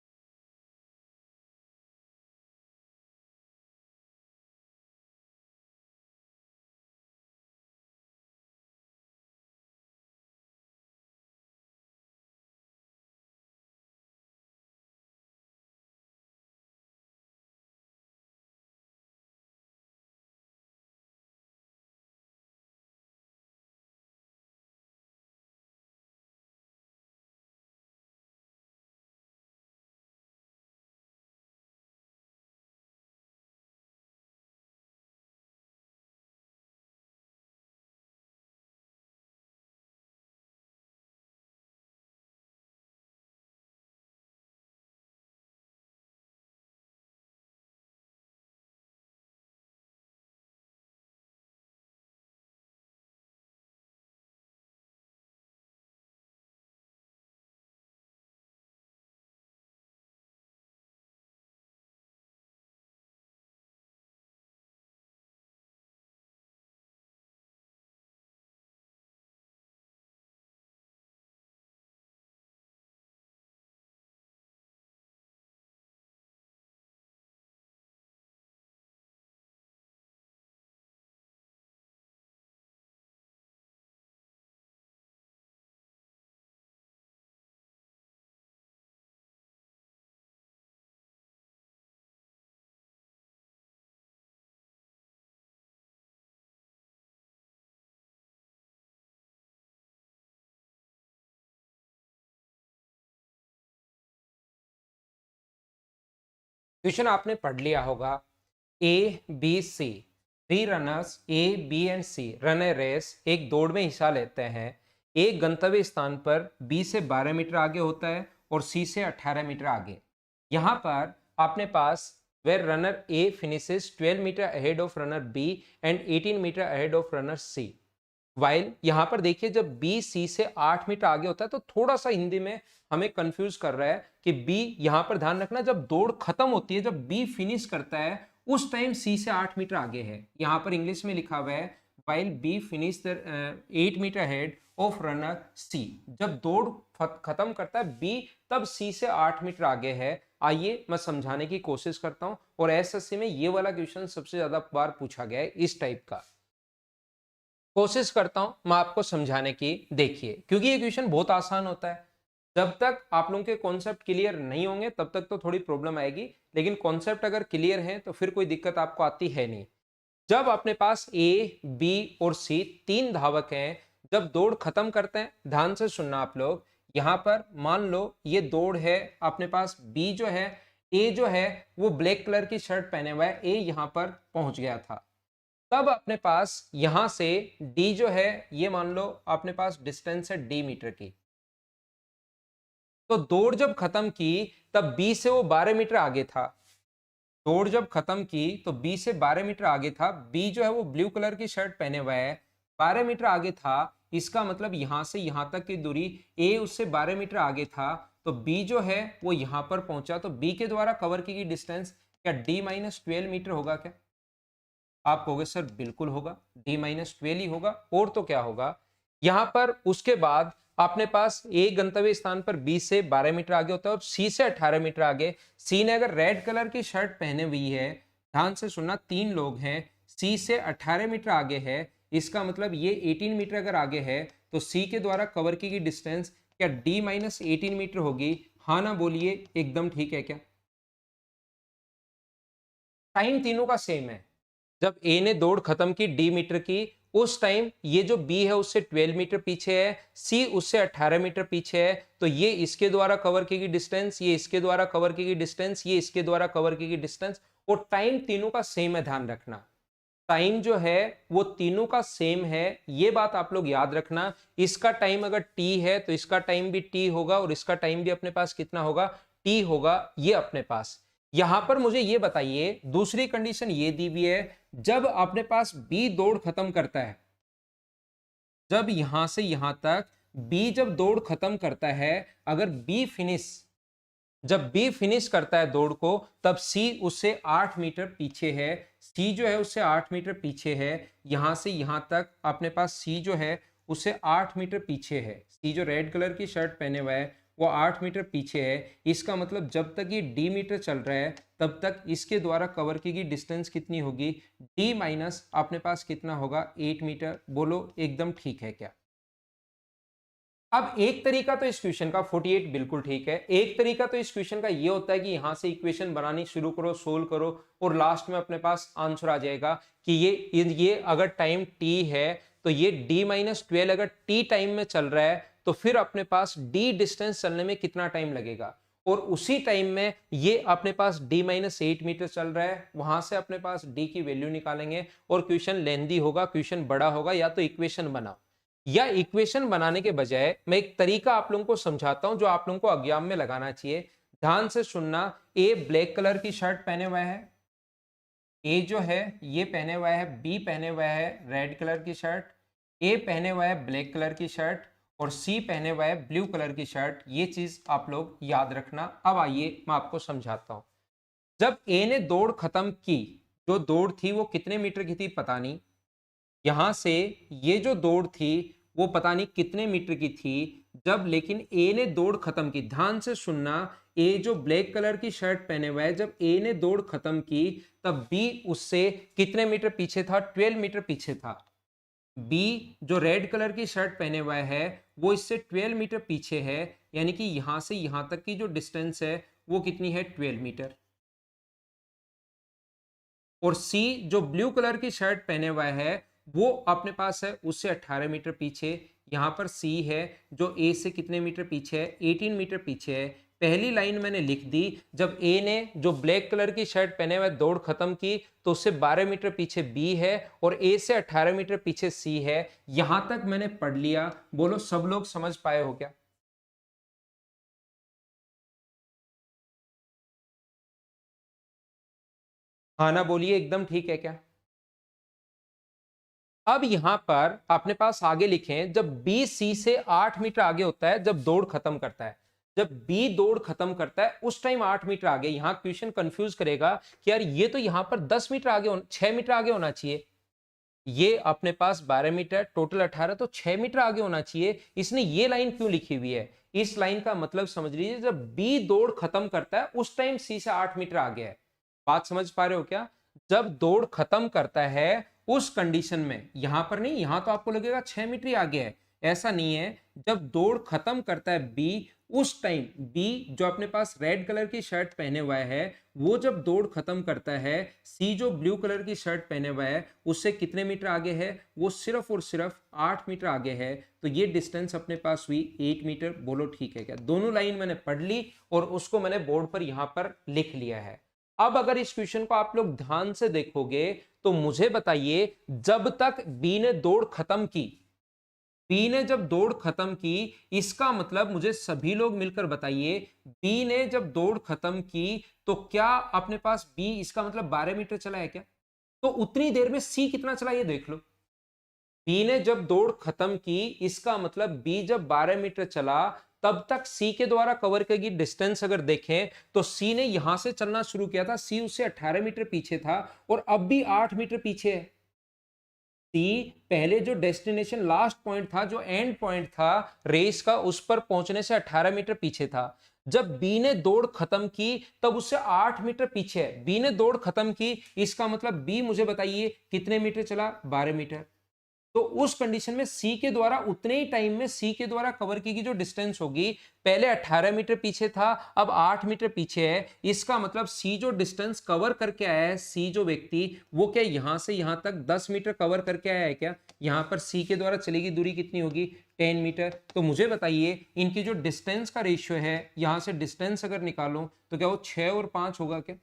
क्वेश्चन आपने पढ़ लिया होगा, A B C, 3 runners A B and C run a race, एक दौड़ में हिस्सा लेते हैं। एक गंतव्य स्थान पर बी से 12 मीटर आगे होता है और सी से 18 मीटर आगे। यहाँ पर आपने पास where runner A finishes 12 metre ahead of runner B and 18 metre ahead of runner C. While यहाँ पर देखिए जब बी सी से 8 मीटर आगे होता है तो थोड़ा सा हिंदी में हमें कंफ्यूज कर रहा है कि बी, यहाँ पर ध्यान रखना जब दौड़ खत्म होती है, जब बी फिनिश करता है उस टाइम सी से 8 मीटर आगे है। यहाँ पर इंग्लिश में लिखा हुआ है while B finish 8 metre head of runner C. जब दौड़ खत्म करता है बी तब सी से 8 मीटर आगे है। आइए मैं समझाने की कोशिश करता हूं, और एसएससी में ये वाला क्वेश्चन सबसे ज्यादा बार पूछा गया है इस टाइप का। कोशिश करता हूं मैं आपको समझाने की, देखिए क्योंकि ये क्वेश्चन बहुत आसान होता है। जब तक आप लोगों के कॉन्सेप्ट क्लियर नहीं होंगे तब तक तो थोड़ी प्रॉब्लम आएगी, लेकिन कॉन्सेप्ट अगर क्लियर है तो फिर कोई दिक्कत आपको आती है नहीं। जब अपने पास ए बी और सी 3 धावक हैं, जब दौड़ खत्म करते हैं, ध्यान से सुनना आप लोग, यहां पर मान लो ये दौड़ है अपने पास, बी जो है, ए जो है वो ब्लैक कलर की शर्ट पहने हुआ है, ए यहां पर पहुंच गया था। तब अपने पास यहां से डी जो है, ये मान लो अपने पास डिस्टेंस है डी मीटर की। तो दौड़ जब खत्म की तब बी से वो 12 मीटर आगे था। दौड़ जब खत्म की तो बी से 12 मीटर आगे था। बी जो है वो ब्लू कलर की शर्ट पहने हुआ है, 12 मीटर आगे था। इसका मतलब यहां से यहां तक की दूरी, ए उससे 12 मीटर आगे था, तो बी जो है वो यहां पर पहुंचा। तो बी के द्वारा कवर की गई डिस्टेंस क्या D-12 मीटर होगा क्या? आप कहोगे सर बिल्कुल होगा, D-12 ही होगा, और तो क्या होगा। यहां पर उसके बाद अपने पास ए गंतव्य स्थान पर बी से 12 मीटर आगे होता है और सी से 18 मीटर आगे। सी ने अगर रेड कलर की शर्ट पहने हुई है, ध्यान से सुनना, 3 लोग हैं, सी से 18 मीटर आगे है, इसका मतलब ये 18 मीटर अगर आगे है तो सी के द्वारा कवर की गई डिस्टेंस क्या D-18 मीटर होगी? हाँ ना बोलिए, एकदम ठीक है क्या? टाइम तीनों का सेम है। जब ए ने दौड़ खत्म की डी मीटर की, उस टाइम ये जो बी है उससे 12 मीटर पीछे है, सी उससे 18 मीटर पीछे है, तो ये इसके द्वारा कवर की गई डिस्टेंस, ये इसके द्वारा कवर की गई डिस्टेंस, ये इसके द्वारा कवर की गई डिस्टेंस, और टाइम तीनों का सेम है। ध्यान रखना टाइम जो है वो तीनों का सेम है, ये बात आप लोग याद रखना। इसका टाइम अगर टी है तो इसका टाइम भी टी होगा, और इसका टाइम भी अपने पास कितना होगा? टी होगा, ये अपने पास। यहां पर मुझे ये बताइए, दूसरी कंडीशन ये दी हुई है, जब अपने पास बी दौड़ खत्म करता है, जब यहां से यहां तक बी जब दौड़ खत्म करता है, अगर बी फिनिश, जब बी फिनिश करता है दौड़ को, तब सी उससे 8 मीटर पीछे है। सी जो है उससे 8 मीटर पीछे है, यहां से यहां तक अपने पास सी जो है उससे 8 मीटर पीछे है। सी जो रेड कलर की शर्ट पहने हुआ है वो 8 मीटर पीछे है। इसका मतलब जब तक ये डी मीटर चल रहा है तब तक इसके द्वारा कवर की गई डिस्टेंस कितनी होगी? डी माइनस अपने पास कितना होगा? 8 मीटर। बोलो एकदम ठीक है क्या? अब एक तरीका तो इस क्वेश्चन का 48 बिल्कुल ठीक है। एक तरीका तो इस क्वेश्चन का ये होता है कि यहां से इक्वेशन बनानी शुरू करो, सोल्व करो, और लास्ट में अपने पास आंसर आ जाएगा कि ये अगर टाइम t है तो ये D-12 अगर t टाइम में चल रहा है तो फिर अपने पास d डिस्टेंस चलने में कितना टाइम लगेगा, और उसी टाइम में ये अपने पास D-8 मीटर चल रहा है, वहां से अपने पास d की वैल्यू निकालेंगे, और क्वेश्चन लेंदी होगा, क्वेश्चन बड़ा होगा। या तो इक्वेशन बनाओ, या इक्वेशन बनाने के बजाय मैं एक तरीका आप लोगों को समझाता हूं जो आप लोगों को एग्जाम में लगाना चाहिए। ध्यान से सुनना, ए ब्लैक कलर की शर्ट पहने हुआ है, ए जो है ये पहने हुआ है, बी पहने हुआ है रेड कलर की शर्ट, ए पहने हुआ है ब्लैक कलर की शर्ट, और सी पहने हुआ है ब्लू कलर की शर्ट। ये चीज आप लोग याद रखना। अब आइए मैं आपको समझाता हूं। जब ए ने दौड़ खत्म की, जो दौड़ थी वो कितने मीटर की थी पता नहीं, यहां से ये जो दौड़ थी वो पता नहीं कितने मीटर की थी। जब लेकिन ए ने दौड़ खत्म की, ध्यान से सुनना, ए जो ब्लैक कलर की शर्ट पहने हुआ है, जब ए ने दौड़ खत्म की तब बी उससे कितने मीटर पीछे था? 12 मीटर पीछे था। बी जो रेड कलर की शर्ट पहने हुआ है वो इससे 12 मीटर पीछे है, यानी कि यहां से यहां तक की जो डिस्टेंस है वो कितनी है? 12 मीटर। और सी जो ब्लू कलर की शर्ट पहने हुआ है वो अपने पास है उससे 18 मीटर पीछे। यहां पर सी है जो ए से कितने मीटर पीछे है? 18 मीटर पीछे है। पहली लाइन मैंने लिख दी, जब ए ने जो ब्लैक कलर की शर्ट पहने हुए दौड़ खत्म की तो उससे 12 मीटर पीछे बी है और ए से 18 मीटर पीछे सी है। यहां तक मैंने पढ़ लिया। बोलो सब लोग समझ पाए हो क्या? हाँ ना बोलिए, एकदम ठीक है क्या? अब यहां पर अपने पास आगे लिखें, जब बी सी से 8 मीटर आगे होता है जब दौड़ खत्म करता है, जब बी दौड़ खत्म करता है उस टाइम 8 मीटर आगे। यहां क्वेश्चन कंफ्यूज करेगा कि यार ये तो यहां पर 10 मीटर आगे 6 मीटर आगे होना चाहिए। ये अपने पास 12 मीटर टोटल 18, तो 6 मीटर आगे होना चाहिए। इसने ये लाइन क्यों लिखी हुई है? इस लाइन का मतलब समझ लीजिए, जब बी दौड़ खत्म करता है उस टाइम सी से 8 मीटर आगे है। बात समझ पा रहे हो क्या? जब दौड़ खत्म करता है उस कंडीशन में, यहां पर नहीं, यहां तो आपको लगेगा 6 मीटर ही आगे है, ऐसा नहीं है। जब दौड़ खत्म करता है बी, उस टाइम बी जो अपने पास रेड कलर की शर्ट पहने हुआ है, वो जब दौड़ खत्म करता है, सी जो ब्लू कलर की शर्ट पहने हुआ है उससे कितने मीटर आगे है? वो सिर्फ और सिर्फ 8 मीटर आगे है। तो ये डिस्टेंस अपने पास हुई 8 मीटर। बोलो ठीक है क्या? दोनों लाइन मैंने पढ़ ली और उसको मैंने बोर्ड पर यहां पर लिख लिया है। अब अगर इस क्वेश्चन को आप लोग ध्यान से देखोगे तो मुझे बताइए, जब तक बी ने दौड़ खत्म की, बी ने जब दौड़ खत्म की, इसका मतलब मुझे सभी लोग मिलकर बताइए, बी ने जब दौड़ खत्म की तो क्या अपने पास बी, इसका मतलब 12 मीटर चला है क्या? तो उतनी देर में सी कितना चला ये देख लो। बी ने जब दौड़ खत्म की, इसका मतलब बी जब 12 मीटर चला, तब तक सी के द्वारा कवर की डिस्टेंस अगर देखें तो सी ने यहां से चलना शुरू किया था, सी उससे 18 मीटर पीछे था और अब भी 8 मीटर पीछे है। सी पहले जो डेस्टिनेशन लास्ट पॉइंट था, जो एंड पॉइंट था रेस का, उस पर पहुंचने से 18 मीटर पीछे था। जब बी ने दौड़ खत्म की तब उससे 8 मीटर पीछे है। बी ने दौड़ खत्म की, इसका मतलब बी मुझे बताइए कितने मीटर चला? 12 मीटर। तो उस कंडीशन में सी के द्वारा उतने ही टाइम में सी के द्वारा कवर की जो डिस्टेंस होगी, पहले 18 मीटर पीछे था, अब 8 मीटर पीछे है। इसका मतलब सी जो डिस्टेंस कवर करके आया है, सी जो व्यक्ति, वो क्या यहां से यहां तक 10 मीटर कवर करके आया है क्या? यहां पर सी के द्वारा चलेगी दूरी कितनी होगी? 10 मीटर। तो मुझे बताइए इनकी जो डिस्टेंस का रेशियो है, यहां से डिस्टेंस अगर निकालो तो क्या वो 6 और 5 होगा क्या?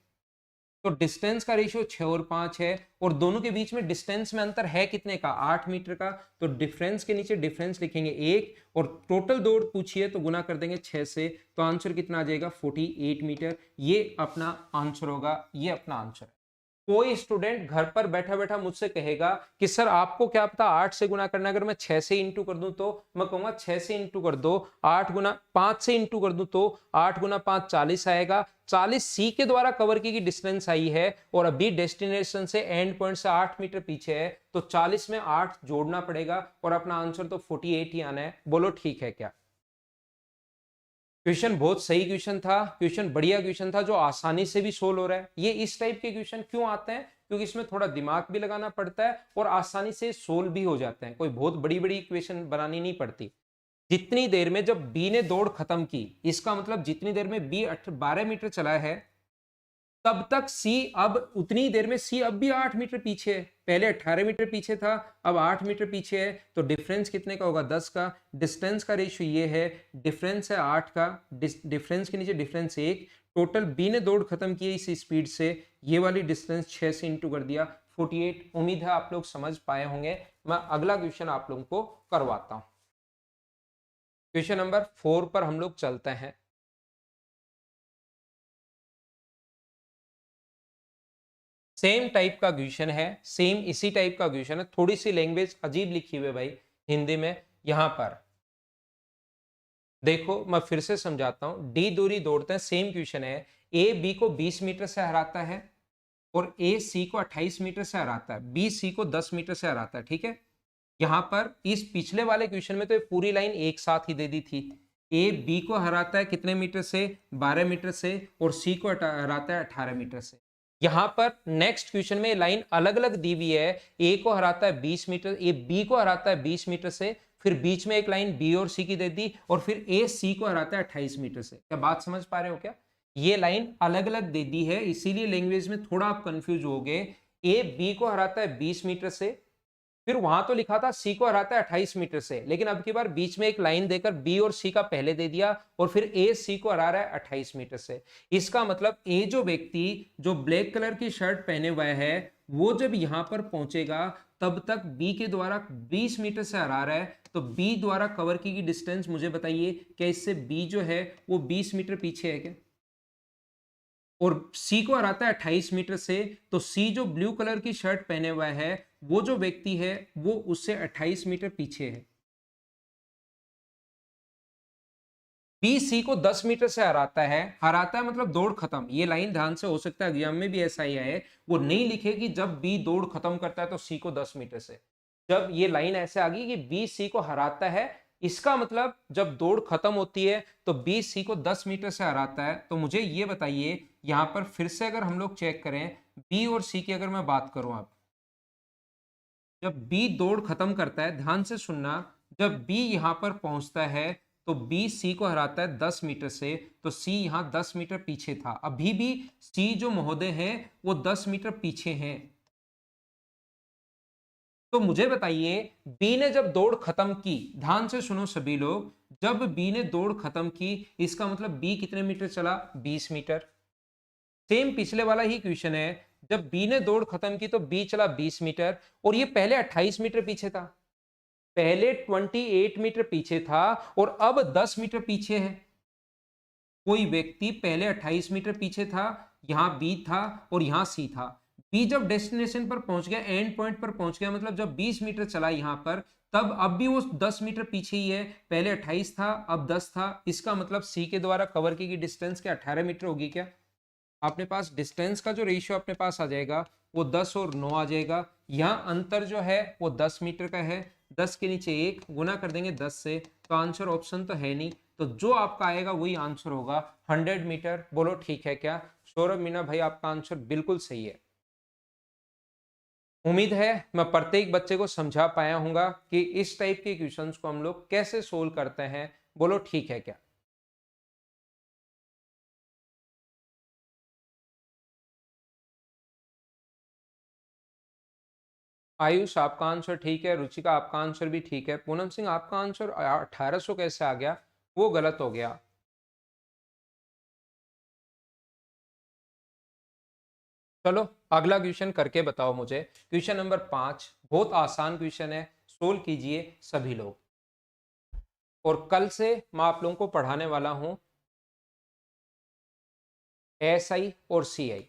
तो डिस्टेंस का रेशियो 6 और 5 है और दोनों के बीच में डिस्टेंस में अंतर है कितने का? 8 मीटर का। तो डिफरेंस के नीचे डिफरेंस लिखेंगे 1 और टोटल दौड़ पूछिए तो गुना कर देंगे 6 से, तो आंसर कितना आ जाएगा? 48 मीटर। ये अपना आंसर होगा, ये अपना आंसर है। कोई स्टूडेंट घर पर बैठा बैठा मुझसे कहेगा कि सर आपको क्या पता 8 से गुना करना, अगर मैं 6 से इंटू कर दूं तो? मैं कहूंगा 6 से इंटू कर दो, 8 गुना 5 से इंटू कर दूं तो 8 गुना 5 40 आएगा। 40 सी के द्वारा कवर की डिस्टेंस आई है और अभी डेस्टिनेशन से एंड पॉइंट से 8 मीटर पीछे है, तो 40 में 8 जोड़ना पड़ेगा और अपना आंसर तो 48 ही आना है। बोलो ठीक है क्या? क्वेश्चन बहुत सही क्वेश्चन था, क्वेश्चन बढ़िया क्वेश्चन था जो आसानी से भी सोल्व हो रहा है। ये इस टाइप के क्वेश्चन क्यों आते हैं? क्योंकि इसमें थोड़ा दिमाग भी लगाना पड़ता है और आसानी से सोल्व भी हो जाते हैं, कोई बहुत बड़ी बड़ी इक्वेशन बनानी नहीं पड़ती। जितनी देर में जब बी ने दौड़ खत्म की, इसका मतलब जितनी देर में बी 12 मीटर चला है, तब तक सी, अब उतनी देर में सी अब भी 8 मीटर पीछे है। पहले 18 मीटर पीछे था, अब 8 मीटर पीछे है। तो डिफरेंस कितने का होगा? 10 का। डिस्टेंस का रेशियो ये है, डिफरेंस है 8 का, डिफरेंस के नीचे डिफरेंस 1। टोटल बी ने दौड़ खत्म की इस स्पीड से, ये वाली डिस्टेंस 6 से इंटू कर दिया 48। उम्मीद है आप लोग समझ पाए होंगे। मैं अगला क्वेश्चन आप लोगों को करवाता हूं। क्वेश्चन नंबर 4 पर हम लोग चलते हैं। सेम टाइप का क्वेश्चन है, सेम इसी टाइप का क्वेश्चन है, थोड़ी सी लैंग्वेज अजीब लिखी हुई है भाई हिंदी में। यहां पर देखो मैं फिर से समझाता हूं, डी दूरी दौड़ते हैं, सेम क्वेश्चन है। ए बी को 20 मीटर से हराता है और ए सी को 28 मीटर से हराता है, बी सी को 10 मीटर से हराता है, ठीक है। यहां पर इस पिछले वाले क्वेश्चन में तो पूरी लाइन एक साथ ही दे दी थी। ए बी को हराता है कितने मीटर से? 12 मीटर से, और सी को हराता है 18 मीटर से। यहां पर नेक्स्ट क्वेश्चन में लाइन अलग अलग दी हुई है। ए को हराता है 20 मीटर, ए बी को हराता है 20 मीटर से, फिर बीच में एक लाइन बी और सी की दे दी, और फिर ए सी को हराता है 28 मीटर से। क्या बात समझ पा रहे हो क्या? ये लाइन अलग अलग दे दी है, इसीलिए लैंग्वेज में थोड़ा आप कंफ्यूज हो गए। ए बी को हराता है 20 मीटर से, फिर वहां तो लिखा था सी को हराता है 28 मीटर से, लेकिन अब की बार बीच में एक लाइन देकर बी और सी का पहले दे दिया और फिर ए सी को हरा रहा है 28 मीटर से। इसका मतलब ए जो व्यक्ति जो ब्लैक कलर की शर्ट पहने हुआ है वो जब यहां पर पहुंचेगा तब तक बी के द्वारा 20 मीटर से हरा रहा है, तो बी द्वारा कवर की गई डिस्टेंस मुझे बताइए क्या इससे बी जो है वो 20 मीटर पीछे है क्या? और सी को हराता है 28 मीटर से, तो सी जो ब्लू कलर की शर्ट पहने हुआ है वो जो व्यक्ति है वो उससे 28 मीटर पीछे है। बी सी को 10 मीटर से हराता है मतलब दौड़ खत्म। ये लाइन ध्यान से, हो सकता है एग्जाम में भी ऐसा ही आए, वो नहीं लिखे कि जब बी दौड़ खत्म करता है तो सी को 10 मीटर से। जब ये लाइन ऐसे आ गई कि बी सी को हराता है, इसका मतलब जब दौड़ खत्म होती है तो बी सी को 10 मीटर से हराता है। तो मुझे ये बताइए यहां पर फिर से अगर हम लोग चेक करें बी और सी की, अगर मैं बात करूं, आप जब बी दौड़ खत्म करता है, ध्यान से सुनना, जब बी यहां पर पहुंचता है तो बी सी को हराता है 10 मीटर से, तो सी यहां 10 मीटर पीछे था। अभी भी सी जो महोदय हैं वो 10 मीटर पीछे हैं। तो मुझे बताइए बी ने जब दौड़ खत्म की, ध्यान से सुनो सभी लोग, जब बी ने दौड़ खत्म की इसका मतलब बी कितने मीटर चला? 20 मीटर। सेम पिछले वाला ही क्वेश्चन है, जब बी ने दौड़ खत्म की तो बी चला 20 मीटर और ये पहले 28 मीटर पीछे था, पहले 28 मीटर पीछे था और अब 10 मीटर पीछे है। कोई व्यक्ति पहले 28 मीटर पीछे था, यहां बी था और यहां सी था। बी जब डेस्टिनेशन पर पहुंच गया, एंड पॉइंट पर पहुंच गया, मतलब जब 20 मीटर चला यहां पर, तब अब भी वो 10 मीटर पीछे ही है। पहले 28 था अब 10 था। इसका मतलब सी के द्वारा कवर की गई डिस्टेंस क्या 18 मीटर होगी क्या? अपने पास डिस्टेंस का जो रेशियो अपने पास आ जाएगा वो 10 और 9 आ जाएगा। यहाँ अंतर जो है वो 10 मीटर का है। 10 के नीचे 1 गुना कर देंगे 10 से, तो आंसर ऑप्शन तो है नहीं, तो जो आपका आएगा वही आंसर होगा 100 मीटर। बोलो ठीक है क्या? सौरभ मीना भाई आपका आंसर बिल्कुल सही है। उम्मीद है मैं प्रत्येक बच्चे को समझा पाया हूंगा कि इस टाइप के क्वेश्चंस को हम लोग कैसे सोल्व करते हैं। बोलो ठीक है क्या? आयुष आपका आंसर ठीक है, रुचिका आपका आंसर भी ठीक है, पूनम सिंह आपका आंसर 1800 कैसे आ गया? वो गलत हो गया। चलो अगला क्वेश्चन करके बताओ मुझे। क्वेश्चन नंबर 5 बहुत आसान क्वेश्चन है, सोल्व कीजिए सभी लोग। और कल से मैं आप लोगों को पढ़ाने वाला हूं एसआई और सीआई।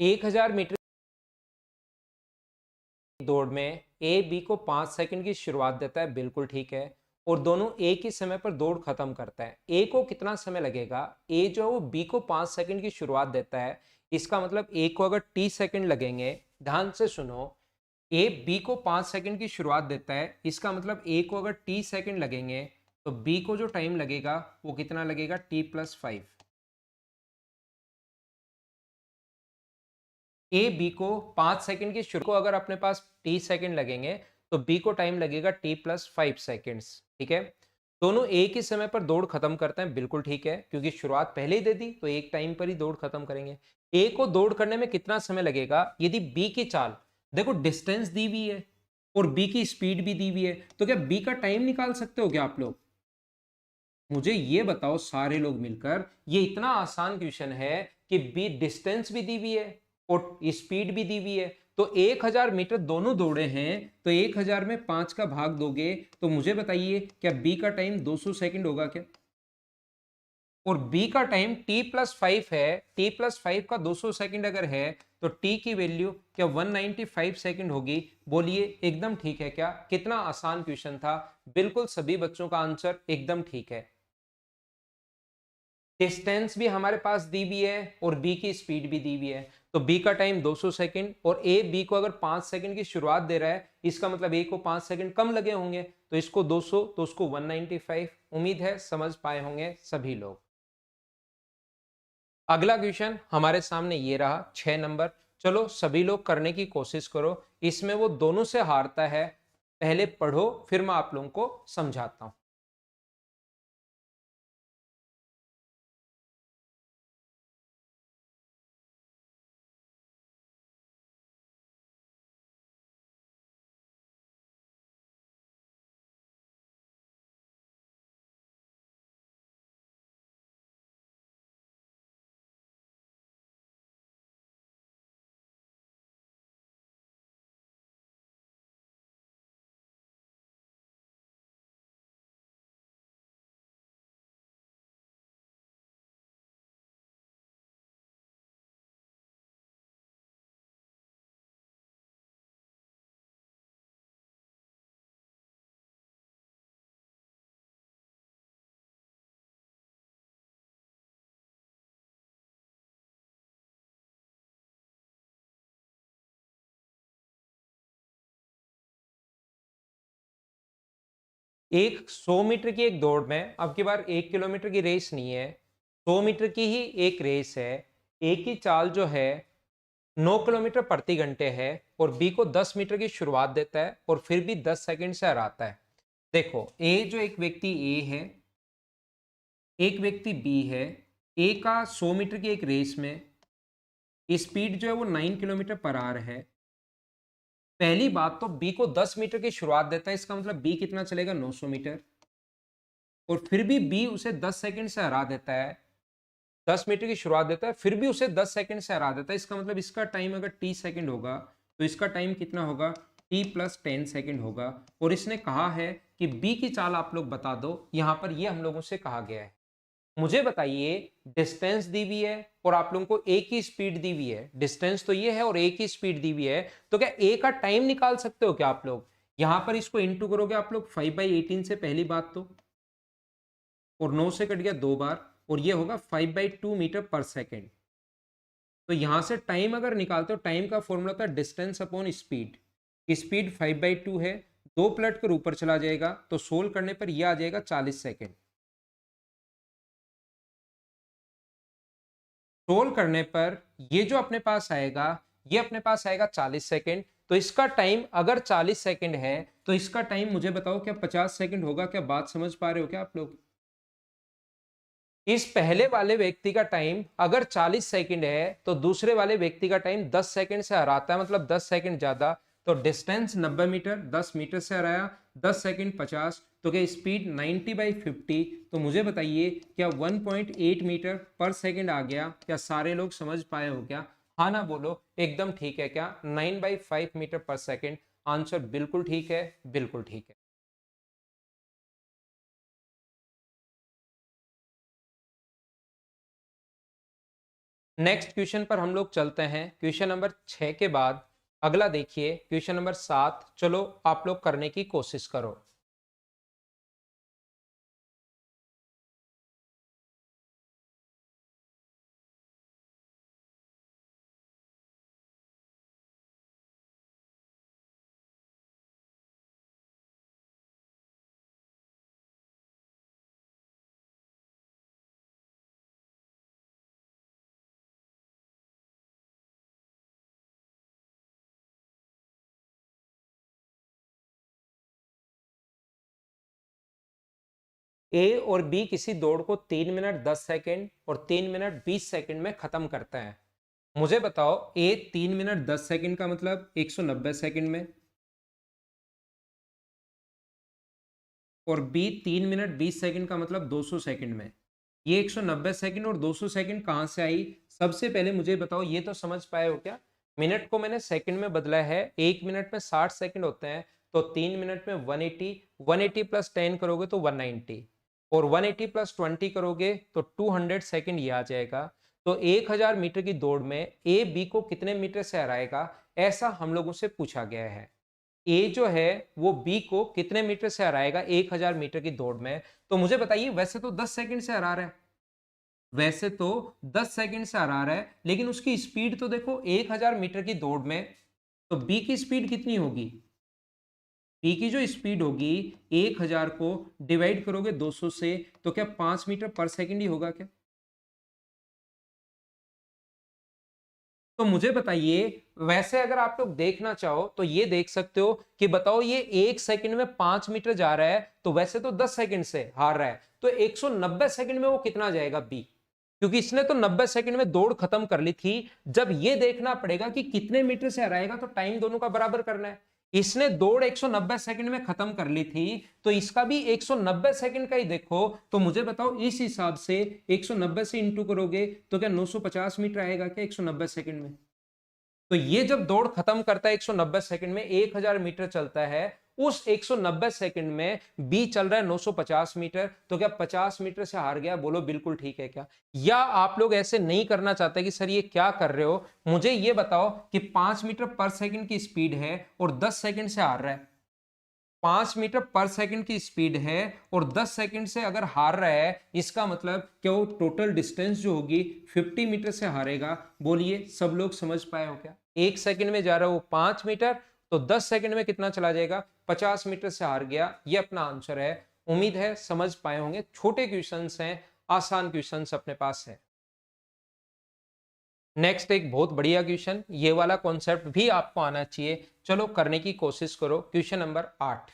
1000 मीटर दौड़ में ए बी को 5 सेकंड की शुरुआत देता है, बिल्कुल ठीक है, और दोनों एक ही समय पर दौड़ खत्म करता है। ए को कितना समय लगेगा? ए जो है वो बी को 5 सेकंड की शुरुआत देता है, इसका मतलब ए को अगर 30 सेकंड लगेंगे, ध्यान से सुनो, ए बी को 5 सेकंड की शुरुआत देता है, इसका मतलब ए को अगर 30 सेकंड लगेंगे तो बी को जो टाइम लगेगा वो कितना लगेगा? t+5। ए बी को 5 सेकंड की शुरू को अगर अपने पास 30 सेकंड लगेंगे तो बी को टाइम लगेगा t+5 सेकंड्स, ठीक है। दोनों एक ही समय पर दौड़ खत्म करते हैं, बिल्कुल ठीक है, क्योंकि शुरुआत पहले ही दे दी तो एक टाइम पर ही दौड़ खत्म करेंगे। ए को दौड़ करने में कितना समय लगेगा? यदि बी की चाल, देखो डिस्टेंस दी हुई है और बी की स्पीड भी दी हुई है, तो क्या बी का टाइम निकाल सकते हो क्या आप लोग? मुझे ये बताओ सारे लोग मिलकर, ये इतना आसान क्वेश्चन है कि बी डिस्टेंस भी दी हुई है और स्पीड भी दी हुई है, तो 1000 मीटर दोनों दौड़े हैं, तो 1000 में 5 का भाग दोगे तो मुझे बताइए क्या बी का टाइम 200 सेकंड होगा क्या? और बी का टाइम t+5 है, t+5 का 200 सेकंड अगर है तो टी की वैल्यू क्या 195 सेकंड होगी? बोलिए एकदम ठीक है क्या? कितना आसान क्वेश्चन था, बिल्कुल सभी बच्चों का आंसर एकदम ठीक है। डिस्टेंस भी हमारे पास दी हुई है और बी की स्पीड भी दी हुई है, तो बी का टाइम 200 सेकंड और ए बी को अगर 5 सेकंड की शुरुआत दे रहा है, इसका मतलब ए को 5 सेकंड कम लगे होंगे, तो इसको 200 तो उसको 195। उम्मीद है समझ पाए होंगे सभी लोग। अगला क्वेश्चन हमारे सामने ये रहा 6 नंबर। चलो सभी लोग करने की कोशिश करो, इसमें वो दोनों से हारता है, पहले पढ़ो फिर मैं आप लोगों को समझाता हूं। एक 100 मीटर की एक दौड़ में, अब की बार 1 किलोमीटर की रेस नहीं है, 100 मीटर की ही एक रेस है। ए की चाल जो है 9 किलोमीटर प्रति घंटे है और बी को 10 मीटर की शुरुआत देता है और फिर भी 10 सेकंड से हराता है। देखो ए जो एक व्यक्ति ए है, एक व्यक्ति बी है। ए का 100 मीटर की एक रेस में स्पीड जो है वो 9 किलोमीटर पर आवर है। पहली बात तो बी को 10 मीटर की शुरुआत देता है, इसका मतलब बी कितना चलेगा 900 मीटर, और फिर भी बी उसे 10 सेकंड से हरा देता है। 10 मीटर की शुरुआत देता है फिर भी उसे 10 सेकंड से हरा देता है, इसका मतलब इसका टाइम अगर टी सेकंड होगा तो इसका टाइम कितना होगा, टी प्लस 10 सेकंड होगा। और इसने कहा है कि बी की चाल आप लोग बता दो, यहां पर ये हम लोगों से कहा गया है। मुझे बताइए, डिस्टेंस दी हुई है और आप लोगों को ए की स्पीड दी हुई है, डिस्टेंस तो ये है और ए की स्पीड दी हुई है, तो क्या ए का टाइम निकाल सकते हो क्या आप लोग? यहां पर इसको इंटू करोगे आप लोग 5/18 से, पहली बात तो, और 9 से कट गया 2 बार, और ये होगा 5/2 मीटर पर सेकेंड। तो यहां से टाइम अगर निकालते हो, टाइम का फॉर्मूला था डिस्टेंस अपॉन स्पीड। स्पीड 5/2 है, 2 पलट कर ऊपर चला जाएगा तो सोल्व करने पर यह आ जाएगा 40 सेकेंड। सोल्व करने पर ये जो अपने पास आएगा, ये अपने पास आएगा 40 सेकेंड। तो इसका टाइम अगर 40 सेकेंड है तो इसका टाइम मुझे बताओ क्या 50 सेकेंड होगा? क्या बात समझ पा रहे हो क्या आप लोग? इस पहले वाले व्यक्ति का टाइम अगर 40 सेकंड है तो दूसरे वाले व्यक्ति का टाइम 10 सेकंड से हराता है, मतलब 10 सेकंड ज्यादा। तो डिस्टेंस 90 मीटर, 10 मीटर से हराया, 10 सेकंड 50, तो क्या स्पीड 90/50। तो मुझे बताइए क्या 1.8 मीटर पर सेकंड आ गया? क्या सारे लोग समझ पाए हो क्या? हाँ ना बोलो, एकदम ठीक है क्या? 9/5 मीटर पर सेकंड। आंसर बिल्कुल ठीक है, बिल्कुल ठीक है। नेक्स्ट क्वेश्चन पर हम लोग चलते हैं। क्वेश्चन नंबर 6 के बाद अगला देखिए क्वेश्चन नंबर 7। चलो आप लोग करने की कोशिश करो। ए और बी किसी दौड़ को 3 मिनट 10 सेकंड और 3 मिनट 20 सेकंड में खत्म करते हैं। मुझे बताओ, ए 3 मिनट 10 सेकंड का मतलब 190 सेकंड में, और बी 3 मिनट 20 सेकंड का मतलब 200 सेकंड में। ये 190 सेकंड और 200 सेकंड कहां से आई? सबसे पहले मुझे बताओ, ये तो समझ पाए हो क्या? मिनट को मैंने सेकंड में बदला है, 1 मिनट में 60 सेकंड होते हैं, तो 3 मिनट में 180, 180 प्लस 10 करोगे तो 190, और 180 प्लस 20 करोगे तो 200 सेकंड ये आ जाएगा। तो 1000 मीटर की दौड़ में ए बी को कितने मीटर से हराएगा, ऐसा हम लोगों से पूछा गया है। ए जो है वो बी को कितने मीटर से हराएगा 1000 मीटर की दौड़ में। तो मुझे बताइए, वैसे तो 10 सेकंड से हरा रहा है, वैसे तो 10 सेकंड से हरा रहा है, लेकिन उसकी स्पीड तो देखो 1000 मीटर की दौड़ में, तो बी की स्पीड कितनी होगी, बी की जो स्पीड होगी 1000 को डिवाइड करोगे 200 से, तो क्या 5 मीटर पर सेकंड ही होगा क्या। तो मुझे बताइए, वैसे अगर आप लोग देखना चाहो तो ये देख सकते हो कि बताओ ये 1 सेकंड में 5 मीटर जा रहा है, तो वैसे तो 10 सेकंड से हार रहा है, तो 190 सेकंड में वो कितना जाएगा बी, क्योंकि इसने तो 90 सेकंड में दौड़ खत्म कर ली थी। जब ये देखना पड़ेगा कि कितने मीटर से हराएगा, तो टाइम दोनों का बराबर करना है। इसने दौड़ 190 सेकंड में खत्म कर ली थी, तो इसका भी 190 सेकंड का ही देखो। तो मुझे बताओ, इस हिसाब से 190 से इंटू करोगे तो क्या 950 मीटर आएगा क्या 190 सेकंड में। तो ये जब दौड़ खत्म करता है 190 सेकंड में, 1000 मीटर चलता है, उस 190 सेकंड में बी चल रहा है 950 मीटर, तो क्या 50 मीटर से हार गया, बोलो बिल्कुल ठीक है क्या। या आप लोग ऐसे नहीं करना चाहते कि सर ये क्या कर रहे हो, मुझे ये बताओ कि 5 मीटर पर सेकंड की स्पीड है और 10 सेकंड से हार रहा है, 5 मीटर पर सेकंड की स्पीड है और 10 सेकंड से अगर हार रहा है, इसका मतलब क्या वो टोटल डिस्टेंस जो होगी 50 मीटर से हारेगा। बोलिए सब लोग समझ पाए हो क्या। 1 सेकंड में जा रहा है वो 5 मीटर, तो 10 सेकंड में कितना चला जाएगा, 50 मीटर से हार गया। ये अपना आंसर है। उम्मीद है समझ पाए होंगे। छोटे क्वेश्चंस हैं, आसान क्वेश्चंस अपने पास है। नेक्स्ट एक बहुत बढ़िया क्वेश्चन, ये वाला कॉन्सेप्ट भी आपको आना चाहिए, चलो करने की कोशिश करो। Question number 8।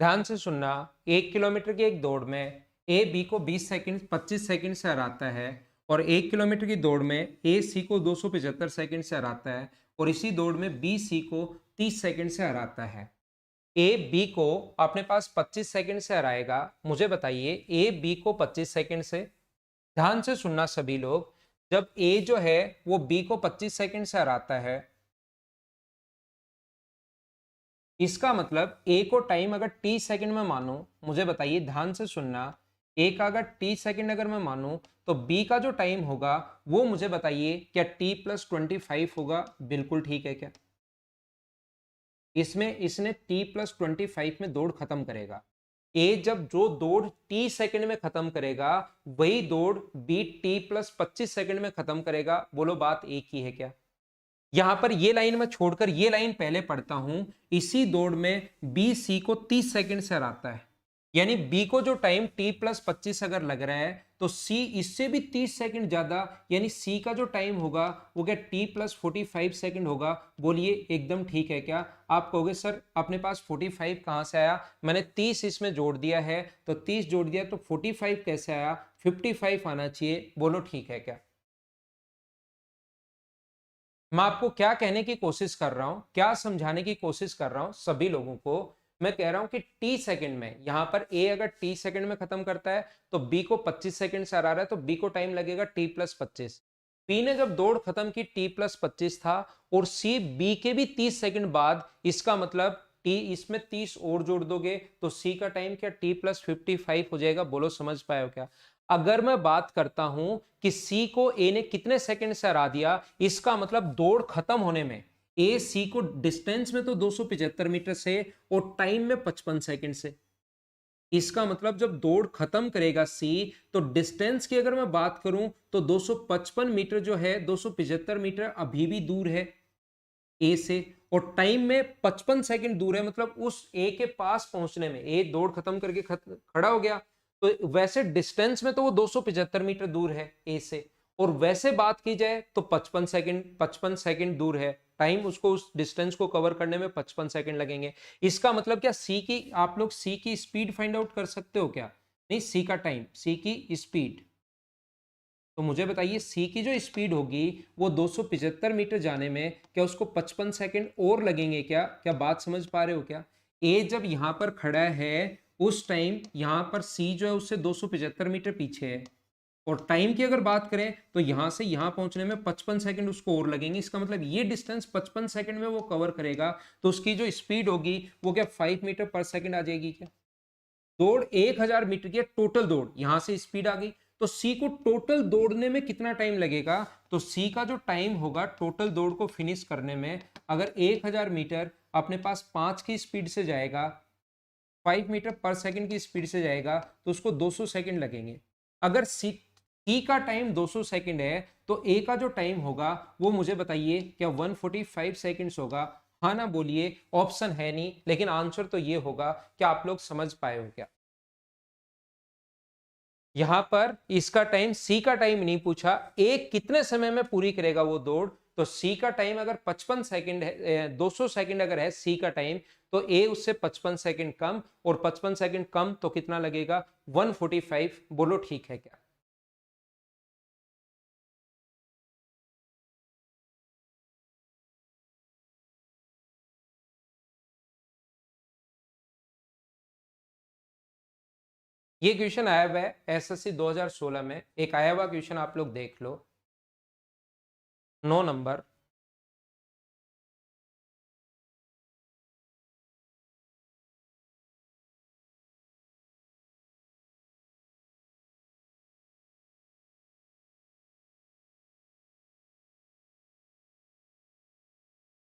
ध्यान से सुनना, 1 किलोमीटर की एक दौड़ में ए बी को 20 सेकंड 25 सेकंड से हराता है, और 1 किलोमीटर की दौड़ में ए सी को 275 सेकंड से हराता है, और इसी दौड़ में बी सी को 30 सेकंड से हराता है। ए बी को अपने पास 25 सेकंड से हराएगा। मुझे बताइए ए बी को 25 सेकंड से, ध्यान से सुनना सभी लोग, जब ए जो है वो बी को 25 सेकंड से हराता है, इसका मतलब ए को टाइम अगर टी सेकंड में मानो, मुझे बताइए ध्यान से सुनना, ए का अगर टी सेकंड अगर मैं मानूं, तो बी का जो टाइम होगा वो मुझे बताइए क्या टी प्लस 25 होगा। बिल्कुल ठीक है क्या। इसमें इसने टी प्लस 25 में दौड़ खत्म करेगा। ए जब जो दौड़ टी सेकंड में खत्म करेगा, वही दौड़ बी टी प्लस 25 सेकंड में खत्म करेगा। बोलो बात एक ही है क्या। यहां पर ये लाइन मैं छोड़कर ये लाइन पहले पढ़ता हूं। इसी दौड़ में बी सी को 30 सेकंड से हराता है, यानी बी को जो टाइम टी प्लस 25 अगर लग रहा है, तो सी इससे भी 30 सेकंड ज्यादा, यानी सी का जो टाइम होगा वो क्या टी प्लस 45 सेकंड होगा। बोलिए एकदम ठीक है क्या। आप कहोगे सर अपने पास 45 कहां से आया, मैंने 30 इसमें जोड़ दिया है, तो 30 जोड़ दिया तो 45 कैसे आया, 55 आना चाहिए। बोलो ठीक है क्या। मैं आपको क्या कहने की कोशिश कर रहा हूं, क्या समझाने की कोशिश कर रहा हूं सभी लोगों को। मैं कह रहा हूं कि टी सेकंड में, यहां पर ए अगर टी सेकंड में खत्म करता है, तो बी को 25 सेकंड से हरा रहा है, तो बी को टाइम लगेगा टी प्लस 25। बी ने जब दौड़ खत्म की टी प्लस 25 था, और सी बी के भी 30 सेकंड बाद, इसका मतलब टी इसमें 30 और जोड़ दोगे तो सी का टाइम क्या टी प्लस 55 हो जाएगा। बोलो समझ पाए हो क्या? अगर मैं बात करता हूं कि सी को ए ने कितने सेकंड से हरा दिया, इसका मतलब दौड़ खत्म होने में ए सी को डिस्टेंस में तो 275 मीटर से और टाइम में 55 सेकंड से। इसका मतलब जब दौड़ खत्म करेगा सी, तो डिस्टेंस की अगर मैं बात करूं तो 255 मीटर जो है 275 मीटर अभी भी दूर है ए से, और टाइम में 55 सेकंड दूर है। मतलब उस ए के पास पहुंचने में, ए दौड़ खत्म करके खड़ा हो गया, तो वैसे डिस्टेंस में तो वो 275 मीटर दूर है ए से, और वैसे बात की जाए तो 55 सेकंड दूर है। टाइम उसको उस डिस्टेंस को कवर करने में 55 सेकंड लगेंगे। इसका मतलब क्या सी की, आप लोग सी की स्पीड फाइंड आउट कर सकते हो क्या? नहीं, सी का टाइम, सी की स्पीड। तो मुझे बताइए सी की जो स्पीड होगी वो 275 मीटर जाने में, क्या उसको 55 सेकंड और लगेंगे क्या? क्या बात समझ पा रहे हो क्या? ए जब यहां पर खड़ा है उस टाइम यहां पर सी जो है उससे 275 मीटर पीछे है, और टाइम की अगर बात करें तो यहां से यहां पहुंचने में 55 सेकंड उसको और लगेंगे। इसका मतलब ये डिस्टेंस 55 सेकंड में वो कवर करेगा, तो उसकी जो स्पीड होगी वो क्या 5 मीटर पर सेकंड आ जाएगी क्या? दौड़ 1000 मीटर की टोटल दौड़, यहां से स्पीड आ गई, तो सी को टोटल दौड़ने में कितना टाइम लगेगा? तो सी का जो टाइम होगा टोटल दौड़ को फिनिश करने में, अगर 1000 मीटर अपने पास 5 की स्पीड से जाएगा, 5 मीटर पर सेकंड की स्पीड से जाएगा, तो उसको 200 सेकंड लगेंगे। अगर सी का टाइम 200 सेकंड है तो ए का जो टाइम होगा वो मुझे बताइए क्या 145 सेकंड्स होगा? हाँ ना बोलिए, ऑप्शन है नहीं, लेकिन आंसर तो ये होगा। क्या आप लोग समझ पाए हो क्या? यहां पर इसका टाइम, सी का टाइम नहीं पूछा, ए कितने समय में पूरी करेगा वो दौड़। तो सी का टाइम अगर 55 सेकंड है, 200 सेकंड अगर है सी का टाइम, तो ए उससे 55 सेकंड कम, और 55 सेकंड कम तो कितना लगेगा? 145। बोलो ठीक है क्या? ये क्वेश्चन आया हुआ है एसएससी 2016 में, एक आया हुआ क्वेश्चन आप लोग देख लो, 9 नंबर।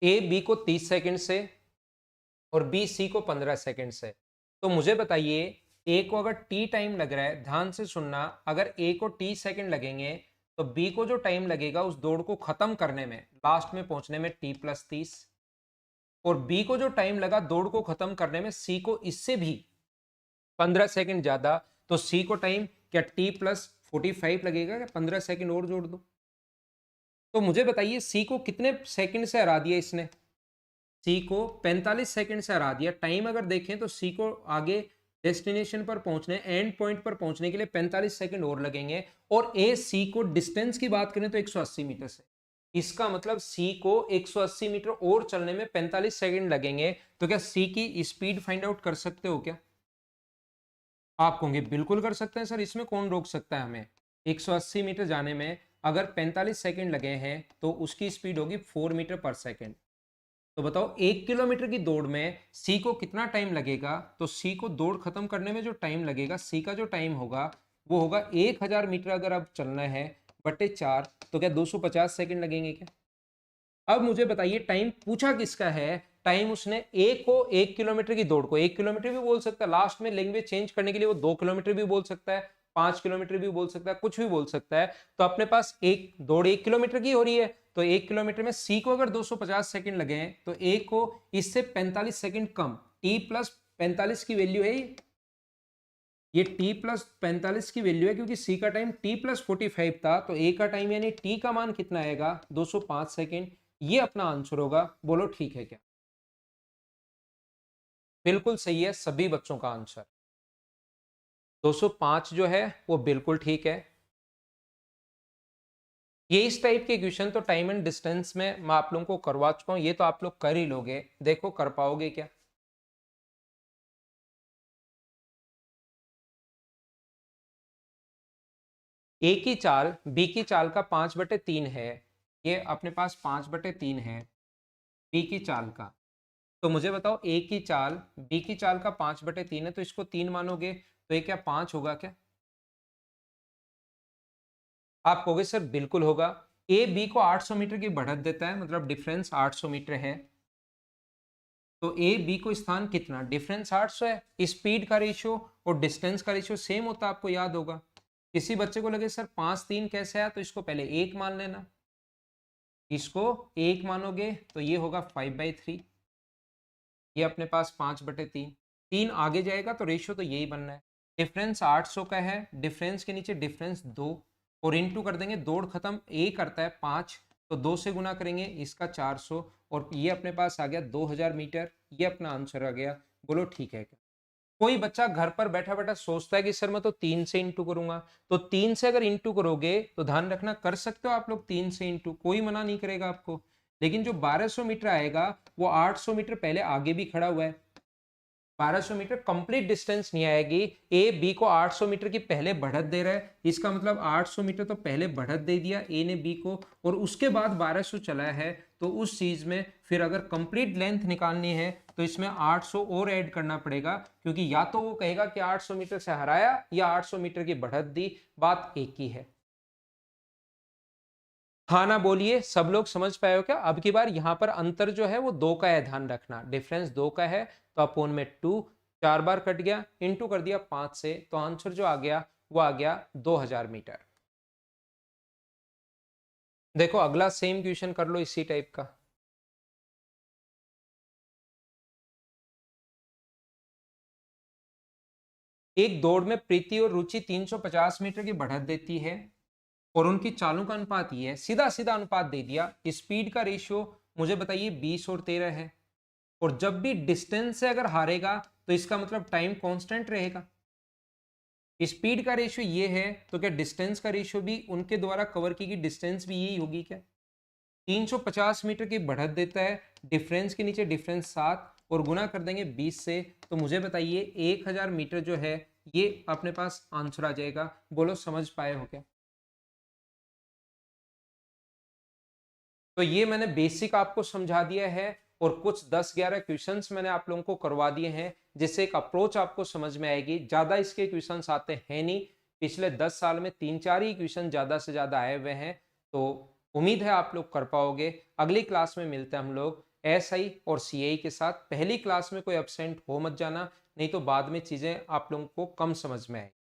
ए बी को 30 सेकंड से और बी सी को 15 सेकंड से। तो मुझे बताइए ए को अगर टी टाइम लग रहा है, ध्यान से सुनना, अगर ए को टी सेकंड लगेंगे तो बी को जो टाइम लगेगा उस दौड़ को खत्म करने में, लास्ट में पहुंचने में, टी प्लस 30, और बी को जो टाइम लगा दौड़ को खत्म करने में सी को इससे भी 15 सेकंड ज्यादा, तो सी को टाइम क्या टी प्लस 45 लगेगा क्या? 15 सेकंड और जोड़ दो। तो मुझे बताइए सी को कितने सेकंड से हरा दिया इसने? सी को 45 सेकंड से हरा दिया। टाइम अगर देखें तो सी को आगे डेस्टिनेशन पर पहुंचने, एंड पॉइंट पर पहुंचने के लिए 45 सेकंड और लगेंगे, और ए सी को डिस्टेंस की बात करें तो 180 मीटर से। इसका मतलब सी को 180 मीटर और चलने में 45 सेकंड लगेंगे। तो क्या सी की स्पीड फाइंड आउट कर सकते हो क्या? आप कहोगे बिल्कुल कर सकते हैं सर, इसमें कौन रोक सकता है हमें। 180 मीटर जाने में अगर 45 सेकंड लगे हैं तो उसकी स्पीड होगी 4 मीटर पर सेकंड। तो बताओ 1 किलोमीटर की दौड़ में सी को कितना टाइम लगेगा? तो सी को दौड़ खत्म करने में जो टाइम लगेगा, सी का जो टाइम होगा वो होगा 1000 मीटर अगर अब चलना है बटे 4, तो क्या 250 सेकंड लगेंगे क्या? अब मुझे बताइए टाइम पूछा किसका है? टाइम उसने ए को 1 किलोमीटर की दौड़ को, 1 किलोमीटर भी बोल सकता है, लास्ट में लैंग्वेज चेंज करने के लिए वो 2 किलोमीटर भी बोल सकता है, 5 किलोमीटर भी बोल सकता है, कुछ भी बोल सकता है। तो अपने पास एक दौड़ 1 किलोमीटर की हो रही है, तो 1 किलोमीटर में सी को अगर 250 सेकंड लगे हैं तो ए को इससे 45 सेकंड कम, टी प्लस 45 की वैल्यू है ये टी प्लस 45 की वैल्यू है, क्योंकि सी का टाइम टी प्लस 45 था, तो ए का टाइम यानी टी का मान कितना आएगा? 205 सेकंड। ये अपना आंसर होगा। बोलो ठीक है क्या? बिल्कुल सही है सभी बच्चों का आंसर। 205 जो है वो बिल्कुल ठीक है। ये इस टाइप के क्वेश्चन तो टाइम एंड डिस्टेंस में मैं आप लोगों को करवा चुका हूं, ये तो आप लोग कर ही लोगे, देखो कर पाओगे क्या। ए की चाल बी की चाल का 5/3 है, ये अपने पास 5/3 है बी की चाल का। तो मुझे बताओ ए की चाल बी की चाल का 5/3 है, तो इसको 3 मानोगे तो ये क्या 5 होगा क्या? आप कहोगे सर बिल्कुल होगा। ए बी को 800 मीटर की बढ़त देता है, मतलब डिफरेंस 800 मीटर है। तो ए बी को स्थान कितना, डिफरेंस 800 है। स्पीड का रेशियो और डिस्टेंस का रेशियो सेम होता है, आपको याद होगा। किसी बच्चे को लगे सर 5-3 कैसे आया, तो इसको पहले 1 मान लेना। इसको 1 मानोगे तो ये होगा 5/3, ये अपने पास 5/3। 3 आगे जाएगा तो रेशियो तो यही बनना है। डिफरेंस 800 का है, डिफरेंस के नीचे डिफरेंस 2 और इनटू कर देंगे, दौड़ खत्म, ए करता है 5 तो 2 से गुना करेंगे, इसका 400 और ये अपने पास आ गया 2000 मीटर। ये अपना आंसर आ गया। बोलो ठीक है क्या? कोई बच्चा घर पर बैठा बैठा सोचता है कि सर मैं तो 3 से इंटू करूंगा, तो 3 से अगर इंटू करोगे तो ध्यान रखना कर सकते हो आप लोग 3 से इंटू, कोई मना नहीं करेगा आपको। लेकिन जो 1200 मीटर आएगा वो 800 मीटर पहले आगे भी खड़ा हुआ है। 1200 मीटर कंप्लीट डिस्टेंस नहीं आएगी। ए बी को 800 मीटर की पहले बढ़त दे रहा है, इसका मतलब 800 मीटर तो पहले बढ़त दे दिया ए ने बी को, और उसके बाद 1200 चला है। तो उस चीज में फिर अगर कंप्लीट लेंथ निकालनी है तो इसमें 800 और ऐड करना पड़ेगा, क्योंकि या तो वो कहेगा कि 800 मीटर से हराया या 800 मीटर की बढ़त दी, बात एक ही है। हाँ ना बोलिए, सब लोग समझ पाए हो क्या? अब की बार यहां पर अंतर जो है वो 2 का है, ध्यान रखना, डिफरेंस 2 का है। तो अपोन में 2, 4 बार कट गया, इंटू कर दिया 5 से, तो आंसर जो आ गया वो आ गया 2000 मीटर। देखो अगला सेम क्वेश्चन कर लो इसी टाइप का। एक दौड़ में प्रीति और रुचि 350 मीटर की बढ़त देती है और उनकी चालों का अनुपात ये है, सीधा सीधा अनुपात दे दिया। स्पीड का रेशियो मुझे बताइए 20 और 13 है, और जब भी डिस्टेंस से अगर हारेगा तो इसका मतलब टाइम कांस्टेंट रहेगा। स्पीड का रेशियो ये है, तो क्या डिस्टेंस का रेशियो भी उनके द्वारा कवर की गई डिस्टेंस भी यही होगी क्या? 350 मीटर की बढ़त देता है, डिफरेंस के नीचे डिफरेंस 7 और गुना कर देंगे 20 से, तो मुझे बताइए 1000 मीटर जो है ये अपने पास आंसर आ जाएगा। बोलो समझ पाए हो क्या? तो ये मैंने बेसिक आपको समझा दिया है, और कुछ 10-11 क्वेश्चंस मैंने आप लोगों को करवा दिए हैं, जिससे एक अप्रोच आपको समझ में आएगी। ज्यादा इसके क्वेश्चंस आते हैं नहीं, पिछले 10 साल में 3-4 ही क्वेश्चन ज्यादा से ज्यादा आए हुए हैं। तो उम्मीद है आप लोग कर पाओगे। अगली क्लास में मिलते हैं हम लोग एसआई और सीआई के साथ। पहली क्लास में कोई एब्सेंट हो मत जाना, नहीं तो बाद में चीजें आप लोगों को कम समझ में आए।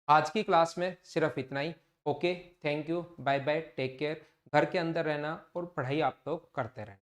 आज की क्लास में सिर्फ इतना ही। Okay, thank you, bye bye, take care. घर के अंदर रहना और पढ़ाई आप लोग करते रहना।